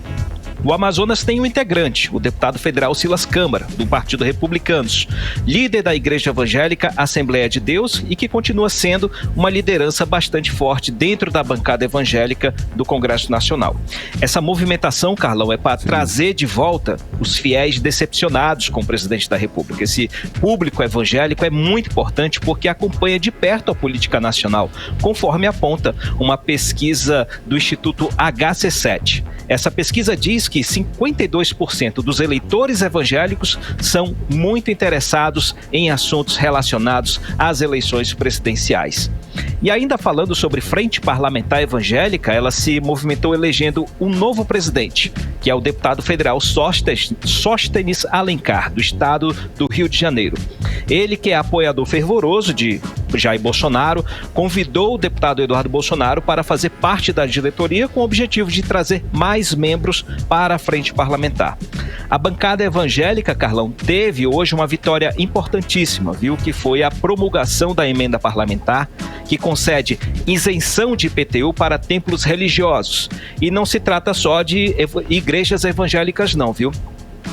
O Amazonas tem um integrante, o deputado federal Silas Câmara, do Partido Republicanos, líder da Igreja Evangélica Assembleia de Deus e que continua sendo uma liderança bastante forte dentro da bancada evangélica do Congresso Nacional. Essa movimentação, Carlão, é para trazer de volta os fiéis decepcionados com o presidente da República. Esse público evangélico é muito importante porque acompanha de perto a política nacional, conforme aponta uma pesquisa do Instituto HC7. Essa pesquisa diz que 52% dos eleitores evangélicos são muito interessados em assuntos relacionados às eleições presidenciais. E ainda falando sobre Frente Parlamentar Evangélica, ela se movimentou elegendo um novo presidente, que é o deputado federal Sóstenes Alencar, do estado do Rio de Janeiro. Ele, que é apoiador fervoroso de Jair Bolsonaro, convidou o deputado Eduardo Bolsonaro para fazer parte da diretoria com o objetivo de trazer mais membros para a frente parlamentar. A bancada evangélica, Carlão, teve hoje uma vitória importantíssima, viu? Que foi a promulgação da emenda parlamentar que concede isenção de IPTU para templos religiosos. E não se trata só de igrejas evangélicas não, viu?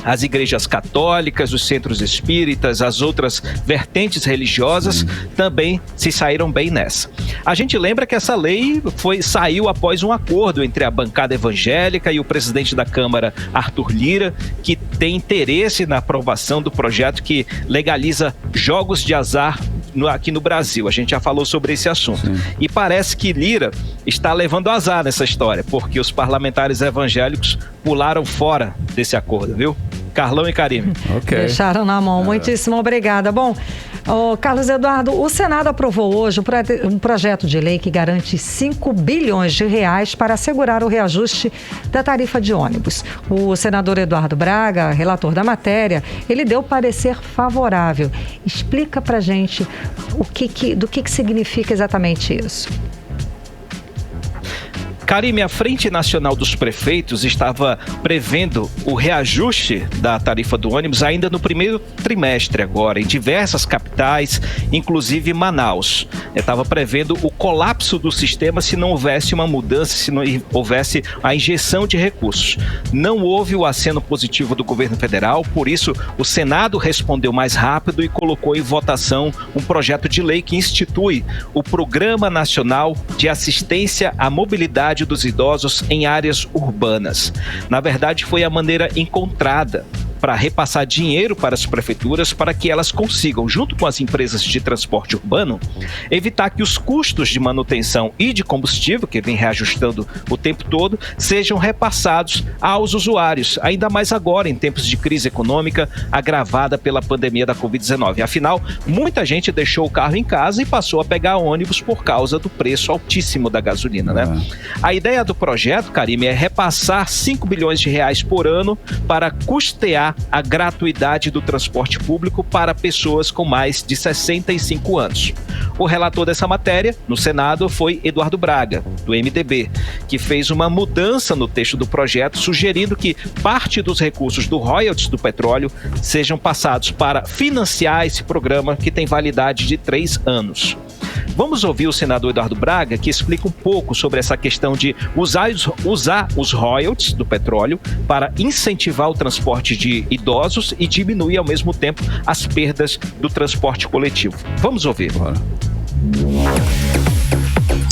As igrejas católicas, os centros espíritas, as outras vertentes religiosas também se saíram bem nessa. A gente lembra que essa lei saiu após um acordo entre a bancada evangélica e o presidente da Câmara, Arthur Lira, que tem interesse na aprovação do projeto que legaliza jogos de azar aqui no Brasil. A gente já falou sobre esse assunto. Sim. E parece que Lira está levando azar nessa história, porque os parlamentares evangélicos pularam fora desse acordo, viu? Carlão e Karime. Okay. Deixaram na mão. Muitíssimo obrigada. Bom, Carlos Eduardo, o Senado aprovou hoje um projeto de lei que garante 5 bilhões de reais para assegurar o reajuste da tarifa de ônibus. O senador Eduardo Braga, relator da matéria, ele deu parecer favorável. Explica pra gente do que significa exatamente isso. Karime, a Frente Nacional dos Prefeitos estava prevendo o reajuste da tarifa do ônibus ainda no primeiro trimestre agora, em diversas capitais, inclusive Manaus. Estava prevendo o colapso do sistema se não houvesse uma mudança, se não houvesse a injeção de recursos. Não houve o aceno positivo do governo federal, por isso o Senado respondeu mais rápido e colocou em votação um projeto de lei que institui o Programa Nacional de Assistência à Mobilidade dos idosos em áreas urbanas. Na verdade, foi a maneira encontrada para repassar dinheiro para as prefeituras para que elas consigam, junto com as empresas de transporte urbano, evitar que os custos de manutenção e de combustível, que vem reajustando o tempo todo, sejam repassados aos usuários, ainda mais agora em tempos de crise econômica agravada pela pandemia da Covid-19. Afinal, muita gente deixou o carro em casa e passou a pegar ônibus por causa do preço altíssimo da gasolina, né? A ideia do projeto, Karime, é repassar 5 bilhões de reais por ano para custear ampliar a gratuidade do transporte público para pessoas com mais de 65 anos. O relator dessa matéria, no Senado, foi Eduardo Braga, do MDB, que fez uma mudança no texto do projeto, sugerindo que parte dos recursos do royalties do petróleo sejam passados para financiar esse programa que tem validade de 3 anos. Vamos ouvir o senador Eduardo Braga, que explica um pouco sobre essa questão de usar os royalties do petróleo para incentivar o transporte de idosos e diminuir ao mesmo tempo as perdas do transporte coletivo. Vamos ouvir.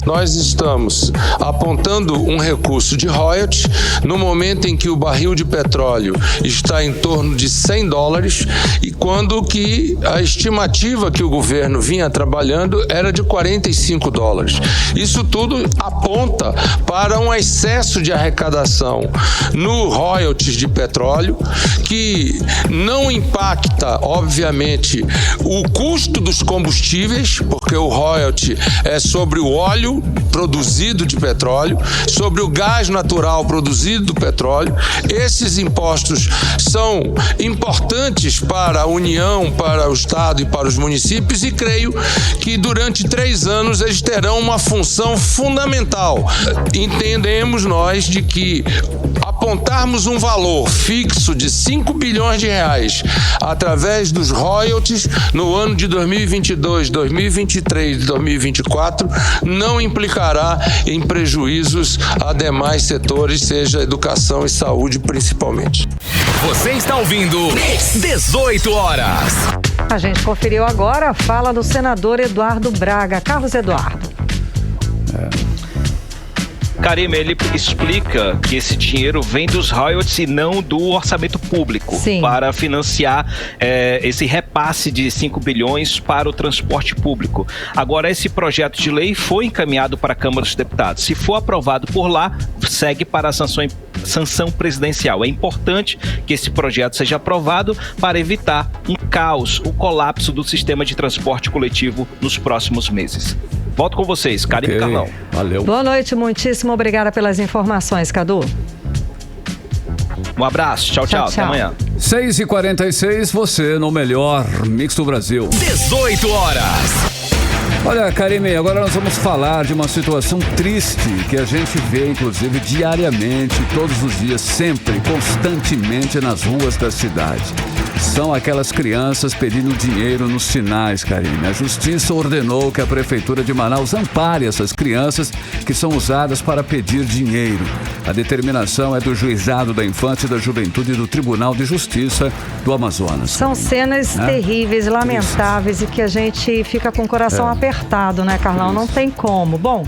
Nós estamos apontando um recurso de royalties no momento em que o barril de petróleo está em torno de $100 e quando que a estimativa que o governo vinha trabalhando era de $45. Isso tudo aponta para um excesso de arrecadação no royalties de petróleo que não impacta, obviamente, o custo dos combustíveis, porque o royalty é sobre o óleo produzido de petróleo, sobre o gás natural produzido do petróleo. Esses impostos são importantes para a União, para o Estado e para os municípios e creio que durante 3 anos eles terão uma função fundamental. Entendemos nós de que apontarmos um valor fixo de R$5 bilhões através dos royalties no ano de 2022, 2023 e 2024 não implicará em prejuízos a demais setores, seja educação e saúde principalmente. Você está ouvindo 18 horas. A gente conferiu agora a fala do senador Eduardo Braga. Carlos Eduardo. Karime, ele explica que esse dinheiro vem dos royalties e não do orçamento público. Sim. Para financiar esse repasse de 5 bilhões para o transporte público. Agora, esse projeto de lei foi encaminhado para a Câmara dos Deputados. Se for aprovado por lá, segue para a sanção presidencial. É importante que esse projeto seja aprovado para evitar um caos, o colapso do sistema de transporte coletivo nos próximos meses. Volto com vocês, Karime e Carlão. Valeu. Boa noite, muitíssimo obrigada pelas informações, Cadu. Um abraço, tchau. Até amanhã. 6h46, você no melhor Mix do Brasil. 18 horas. Olha, Karime, agora nós vamos falar de uma situação triste que a gente vê, inclusive, diariamente, todos os dias, sempre, constantemente nas ruas da cidade. São aquelas crianças pedindo dinheiro nos sinais, Karime. A Justiça ordenou que a Prefeitura de Manaus ampare essas crianças que são usadas para pedir dinheiro. A determinação é do Juizado da Infância e da Juventude do Tribunal de Justiça do Amazonas. São cenas terríveis, lamentáveis e que a gente fica com o coração apertado, né, Carlão? Não tem como. Bom,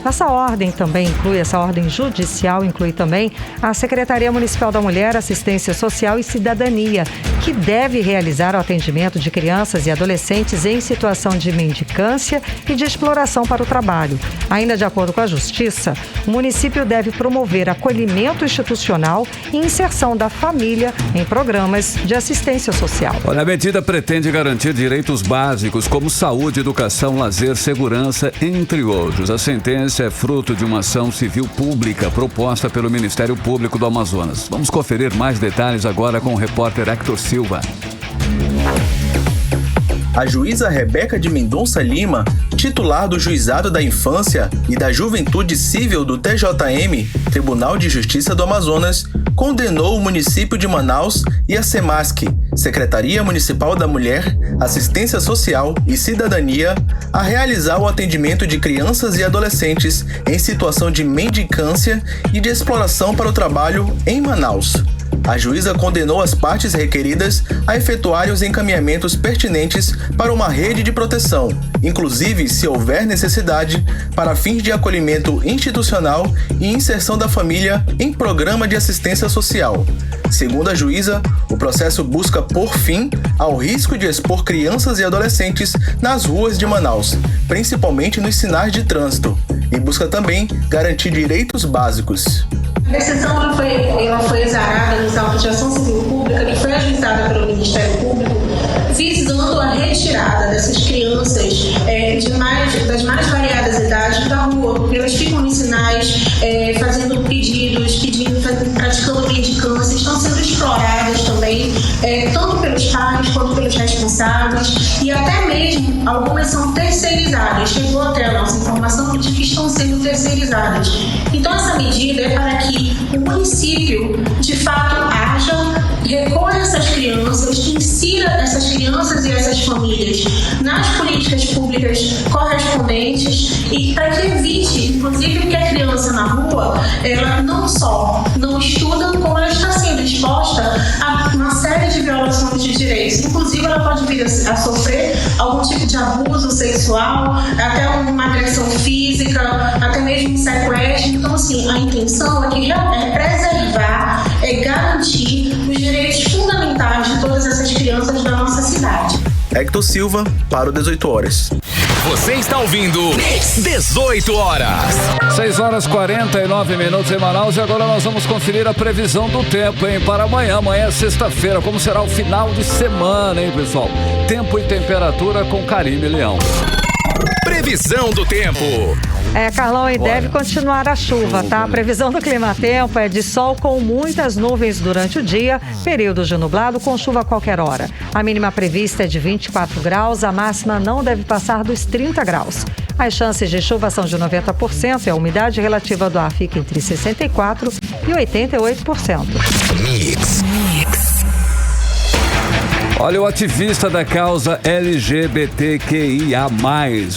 essa ordem também inclui, essa ordem judicial inclui também a Secretaria Municipal da Mulher, Assistência Social e Cidadania, que deve realizar o atendimento de crianças e adolescentes em situação de mendicância e de exploração para o trabalho. Ainda de acordo com a Justiça, o município deve promover acolhimento institucional e inserção da família em programas de assistência social. Olha, a medida pretende garantir direitos básicos como saúde, educação, lazer, segurança, entre outros. A sentença é fruto de uma ação civil pública proposta pelo Ministério Público do Amazonas. Vamos conferir mais detalhes agora com o repórter Hector Silva. A juíza Rebeca de Mendonça Lima, titular do Juizado da Infância e da Juventude Civil do TJM, Tribunal de Justiça do Amazonas, condenou o município de Manaus e a SEMASC, Secretaria Municipal da Mulher, Assistência Social e Cidadania, a realizar o atendimento de crianças e adolescentes em situação de mendicância e de exploração para o trabalho em Manaus. A juíza condenou as partes requeridas a efetuarem os encaminhamentos pertinentes para uma rede de proteção, inclusive, se houver necessidade, para fins de acolhimento institucional e inserção da família em programa de assistência social. Segundo a juíza, o processo busca pôr fim ao risco de expor crianças e adolescentes nas ruas de Manaus, principalmente nos sinais de trânsito, e busca também garantir direitos básicos. A decisão ela foi exarada nos autos de ação civil pública que foi ajuizada pelo Ministério Público, visando a retirada dessas crianças das mais variadas idades da rua, porque elas ficam nos sinais fazendo pedidos, praticando mendicância, estão sendo exploradas também dispensadas e até mesmo algumas são terceirizadas. Chegou até a nossa informação de que estão sendo terceirizadas. Então essa medida é para que o município de fato haja, recolha essas crianças, insira essas crianças e essas famílias nas políticas públicas correspondentes e para que evite, inclusive, que a criança na rua, ela não só não estuda, como ela está sendo exposta a uma série de violações de direitos. Inclusive, ela pode vir a sofrer algum tipo de abuso sexual, até uma agressão física, até mesmo um sequestro. Então, assim, a intenção é preservar, é garantir os direitos fundamentais de todas essas crianças da nossa cidade. Hector Silva, para o 18 horas. Você está ouvindo 18 horas. 6 horas 49 minutos em Manaus e agora nós vamos conferir a previsão do tempo, hein? Para amanhã. Amanhã é sexta-feira. Como será o final de semana, hein, pessoal? Tempo e temperatura com Karime Leão. Previsão do tempo. Carlão, e deve continuar a chuva, tá? A previsão do clima-tempo é de sol com muitas nuvens durante o dia, períodos de nublado com chuva a qualquer hora. A mínima prevista é de 24 graus, a máxima não deve passar dos 30 graus. As chances de chuva são de 90% e a umidade relativa do ar fica entre 64% e 88%. Mix. Olha, o ativista da causa LGBTQIA+,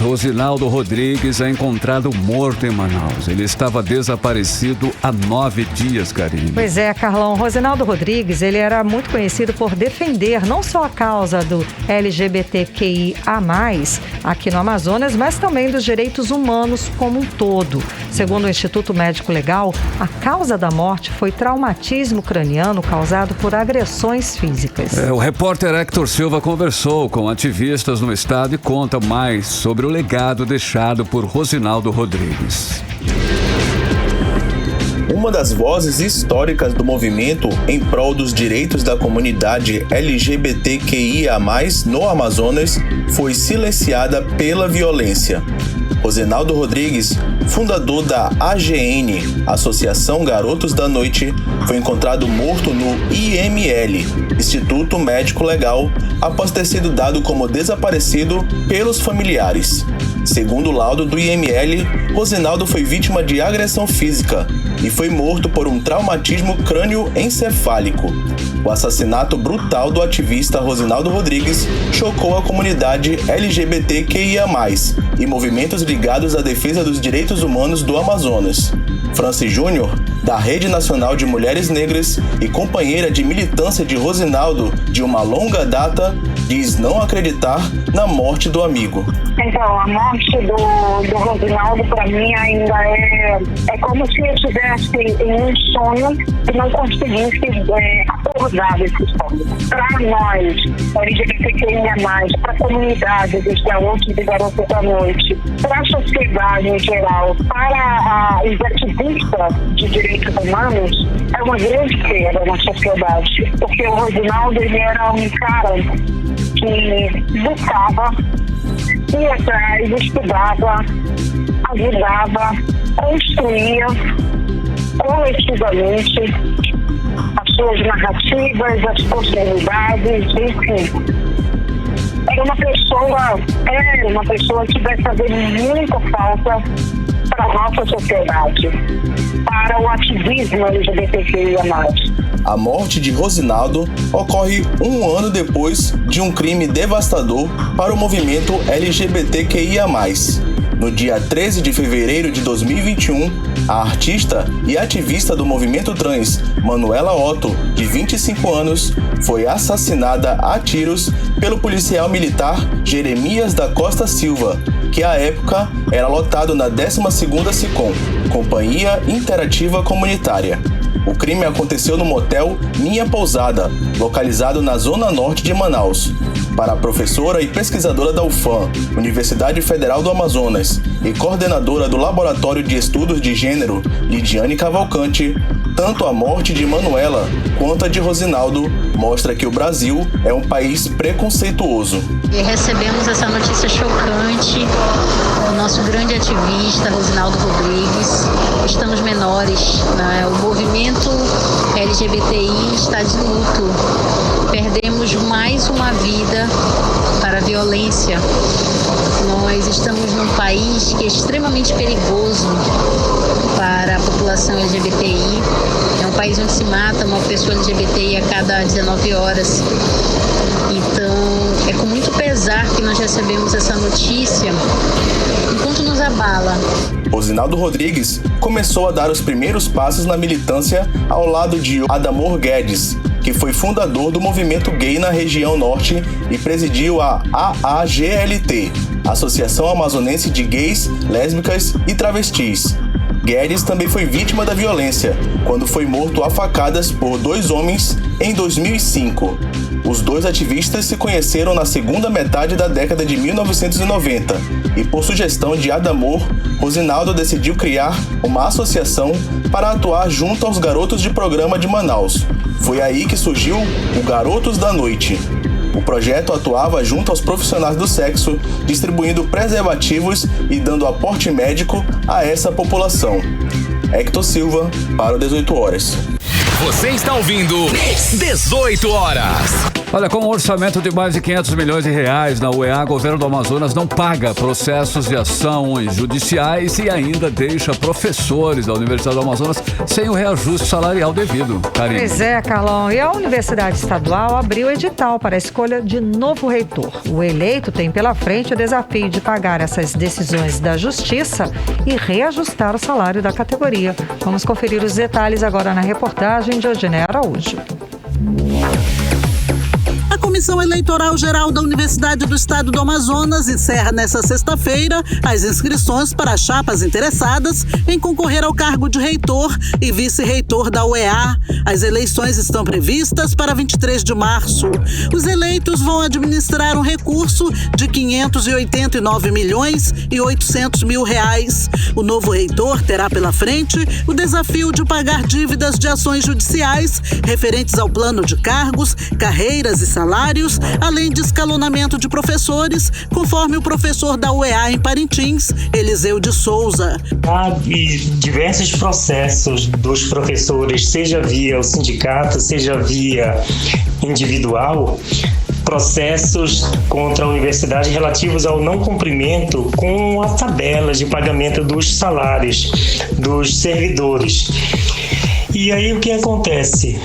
Rosinaldo Rodrigues, é encontrado morto em Manaus. Ele estava desaparecido há 9 dias, Karine. Pois é, Carlão. Rosinaldo Rodrigues, ele era muito conhecido por defender não só a causa do LGBTQIA+, aqui no Amazonas, mas também dos direitos humanos como um todo. Segundo o Instituto Médico Legal, a causa da morte foi traumatismo craniano causado por agressões físicas. O repórter Hector Silva conversou com ativistas no estado e conta mais sobre o legado deixado por Rosinaldo Rodrigues. Uma das vozes históricas do movimento em prol dos direitos da comunidade LGBTQIA+, no Amazonas, foi silenciada pela violência. Rosinaldo Rodrigues, fundador da AGN, Associação Garotos da Noite, foi encontrado morto no IML, Instituto Médico Legal, após ter sido dado como desaparecido pelos familiares. Segundo o laudo do IML, Rosinaldo foi vítima de agressão física e foi morto por um traumatismo crânioencefálico. O assassinato brutal do ativista Rosinaldo Rodrigues chocou a comunidade LGBTQIA+, e movimentos ligados à defesa dos direitos humanos do Amazonas. Franci Júnior, da Rede Nacional de Mulheres Negras e companheira de militância de Rosinaldo de uma longa data, diz não acreditar na morte do amigo. Então, a morte do Rosinaldo, para mim, ainda é como se eu estivesse em um sonho e não conseguisse acordar desse sonho. Para nós, LGBTQIA+, para a comunidade dos garotos e garotas da noite, para a sociedade em geral, para os ativistas de direitos humanos, é uma grande perda na sociedade. Porque o Rosinaldo, ele era um cara que lutava, ia atrás, estudava, ajudava, construía coletivamente as suas narrativas, as possibilidades, enfim. Era uma pessoa que vai fazer muita falta para a nossa sociedade, para o ativismo LGBTQIA+. A morte de Rosinaldo ocorre um ano depois de um crime devastador para o movimento LGBTQIA+. No dia 13 de fevereiro de 2021, a artista e ativista do movimento trans, Manuela Otto, de 25 anos, foi assassinada a tiros pelo policial militar Jeremias da Costa Silva, que à época era lotado na 12ª SICOM, Companhia Interativa Comunitária. O crime aconteceu no motel Minha Pousada, localizado na zona norte de Manaus. Para a professora e pesquisadora da UFAM, Universidade Federal do Amazonas, e coordenadora do Laboratório de Estudos de Gênero, Lidiane Cavalcante, tanto a morte de Manuela quanto a de Rosinaldo mostra que o Brasil é um país preconceituoso. E recebemos essa notícia chocante. O nosso grande ativista, Rosinaldo Rodrigues. Estamos menores, né? O movimento LGBTI está de luto. Perdemos mais uma vida para a violência. Nós estamos num país que é extremamente perigoso para a população LGBTI. É um país onde se mata uma pessoa LGBTI a cada 19 horas. Então, é com muito pesar que nós recebemos essa notícia, enquanto nos abala. Rosinaldo Rodrigues começou a dar os primeiros passos na militância ao lado de Adamor Guedes, que foi fundador do movimento gay na região norte e presidiu a AAGLT, Associação Amazonense de Gays, Lésbicas e Travestis. Guedes também foi vítima da violência, quando foi morto a facadas por 2 homens em 2005. Os 2 ativistas se conheceram na segunda metade da década de 1990 e, por sugestão de Adamor, Rosinaldo decidiu criar uma associação para atuar junto aos garotos de programa de Manaus. Foi aí que surgiu o Garotos da Noite. O projeto atuava junto aos profissionais do sexo, distribuindo preservativos e dando aporte médico a essa população. Hector Silva, para o 18 horas. Você está ouvindo 18 horas. Olha, com um orçamento de mais de 500 milhões de reais na UEA, o governo do Amazonas não paga processos de ações judiciais e ainda deixa professores da Universidade do Amazonas sem o reajuste salarial devido. Karine. Pois é, Carlão. E a Universidade Estadual abriu edital para a escolha de novo reitor. O eleito tem pela frente o desafio de pagar essas decisões da Justiça e reajustar o salário da categoria. Vamos conferir os detalhes agora na reportagem de Odiné Araújo. A Comissão Eleitoral Geral da Universidade do Estado do Amazonas encerra nesta sexta-feira as inscrições para chapas interessadas em concorrer ao cargo de reitor e vice-reitor da UEA. As eleições estão previstas para 23 de março. Os eleitos vão administrar um recurso de 589 milhões e 800 mil reais. O novo reitor terá pela frente o desafio de pagar dívidas de ações judiciais referentes ao plano de cargos, carreiras e salários, além de escalonamento de professores, conforme o professor da UEA em Parintins, Eliseu de Souza. Há diversos processos dos professores, seja via o sindicato, seja via individual, processos contra a universidade relativos ao não cumprimento com as tabelas de pagamento dos salários dos servidores. E aí o que acontece?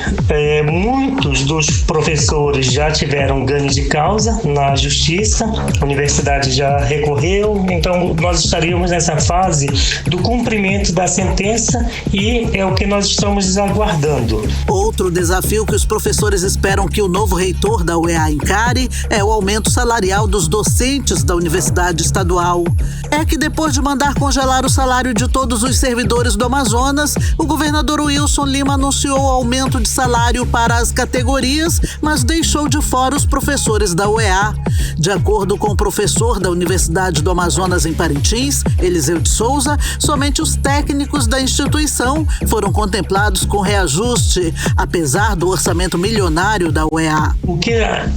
Muitos dos professores já tiveram ganho de causa na justiça, a universidade já recorreu, então nós estaríamos nessa fase do cumprimento da sentença e é o que nós estamos aguardando. Outro desafio que os professores esperam que o novo reitor da UEA encare é o aumento salarial dos docentes da Universidade Estadual. É que depois de mandar congelar o salário de todos os servidores do Amazonas, o governador Wilson Lima anunciou o aumento de salário para as categorias, mas deixou de fora os professores da UEA. De acordo com o professor da Universidade do Amazonas em Parintins, Eliseu de Souza, somente os técnicos da instituição foram contemplados com reajuste, apesar do orçamento milionário da UEA. O que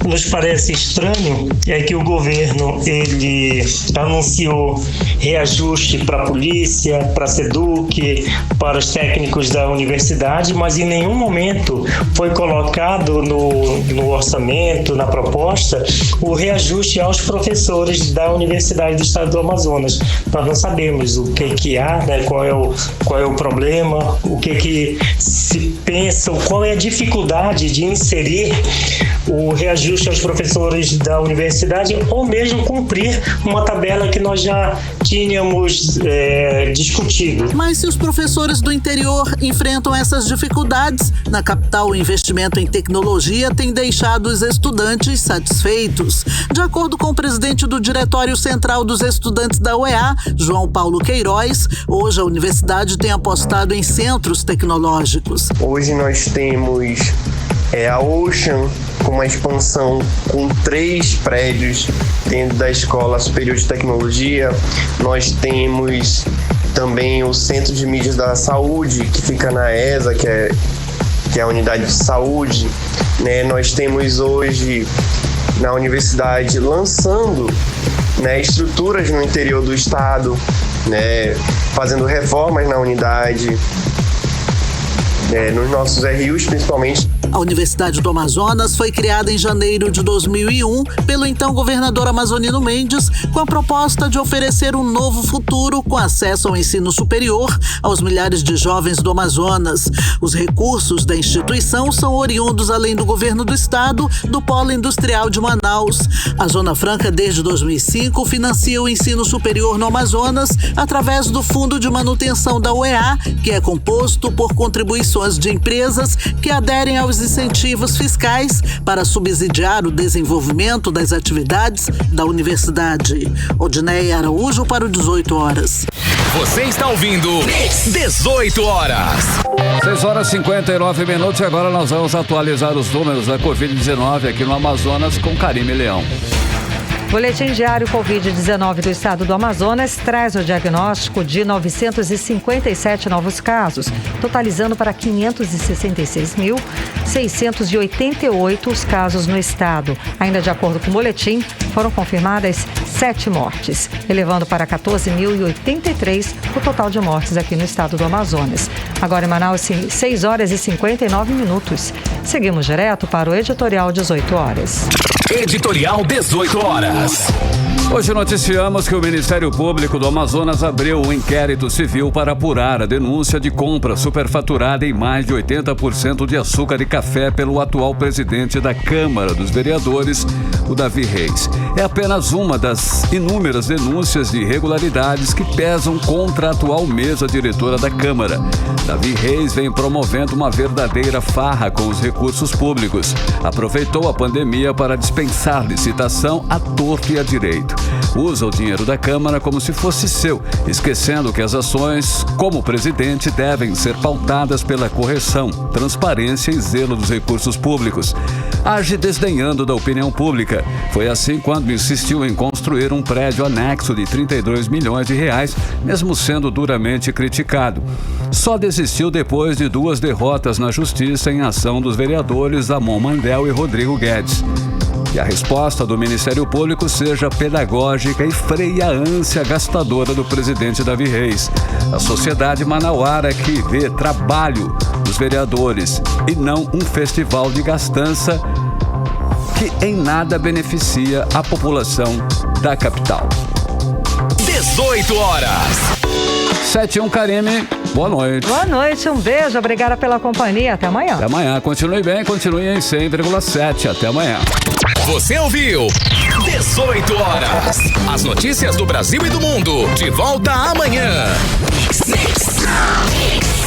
nos parece estranho é que o governo ele anunciou reajuste para a polícia, para a SEDUC, para os técnicos da universidade, mas em nenhum momento foi colocado no orçamento, na proposta, o reajuste aos professores da Universidade do Estado do Amazonas. Nós não sabemos o que há, né, qual é o problema, o que se pensa, qual é a dificuldade de inserir o reajuste aos professores da universidade ou mesmo cumprir uma tabela que nós já tínhamos discutido. Mas se os professores do interior enfrentam essas dificuldades, na capital o investimento em tecnologia tem deixado os estudantes satisfeitos. De acordo com o presidente do Diretório Central dos Estudantes da UEA, João Paulo Queiroz, hoje a universidade tem apostado em centros tecnológicos. Hoje nós temos a Ocean com uma expansão com 3 prédios dentro da Escola Superior de Tecnologia. Nós temos também o Centro de Mídias da Saúde, que fica na ESA, que é a unidade de saúde, né? Nós temos hoje na universidade lançando né, estruturas no interior do estado, né, fazendo reformas na unidade, nos nossos RUs principalmente. A Universidade do Amazonas foi criada em janeiro de 2001 pelo então governador amazonino Mendes, com a proposta de oferecer um novo futuro com acesso ao ensino superior aos milhares de jovens do Amazonas. Os recursos da instituição são oriundos, além do governo do estado, do Polo Industrial de Manaus. A Zona Franca, desde 2005, financia o ensino superior no Amazonas através do Fundo de Manutenção da UEA, que é composto por contribuições de empresas que aderem aos incentivos fiscais para subsidiar o desenvolvimento das atividades da universidade. Odineia Araújo para o 18 horas. Você está ouvindo 18 horas. 6 horas e 59 minutos e agora nós vamos atualizar os números da Covid-19 aqui no Amazonas com Karime Leão. Boletim diário Covid-19 do estado do Amazonas traz o diagnóstico de 957 novos casos, totalizando para 566.688 os casos no estado. Ainda de acordo com o boletim, foram confirmadas 7 mortes, elevando para 14.083 o total de mortes aqui no estado do Amazonas. Agora em Manaus, 6 horas e 59 minutos. Seguimos direto para o Editorial 18 horas. Editorial 18 horas. Hoje noticiamos que o Ministério Público do Amazonas abriu um inquérito civil para apurar a denúncia de compra superfaturada em mais de 80% de açúcar e café pelo atual presidente da Câmara dos Vereadores, o Davi Reis. É apenas uma das inúmeras denúncias de irregularidades que pesam contra a atual mesa diretora da Câmara. Davi Reis vem promovendo uma verdadeira farra com os recursos públicos. Aproveitou a pandemia para dispensar licitação à torto e à direito. Usa o dinheiro da Câmara como se fosse seu, esquecendo que as ações, como presidente, devem ser pautadas pela correção, transparência e zelo dos recursos públicos. Age desdenhando da opinião pública. Foi assim quando insistiu em construir um prédio anexo de 32 milhões de reais, mesmo sendo duramente criticado. Só desistiu depois de 2 derrotas na justiça em ação dos vereadores Amon Mandel e Rodrigo Guedes. Que a resposta do Ministério Público seja pedagógica e freie a ânsia gastadora do presidente Davi Reis. A sociedade manauara que vê trabalho dos vereadores e não um festival de gastança que em nada beneficia a população da capital. 18 horas. 7-1, Karime. Boa noite. Boa noite, um beijo, obrigada pela companhia. Até amanhã. Até amanhã. Continue bem, continue em 100,7. Até amanhã. Você ouviu 18 horas. As notícias do Brasil e do mundo. De volta amanhã.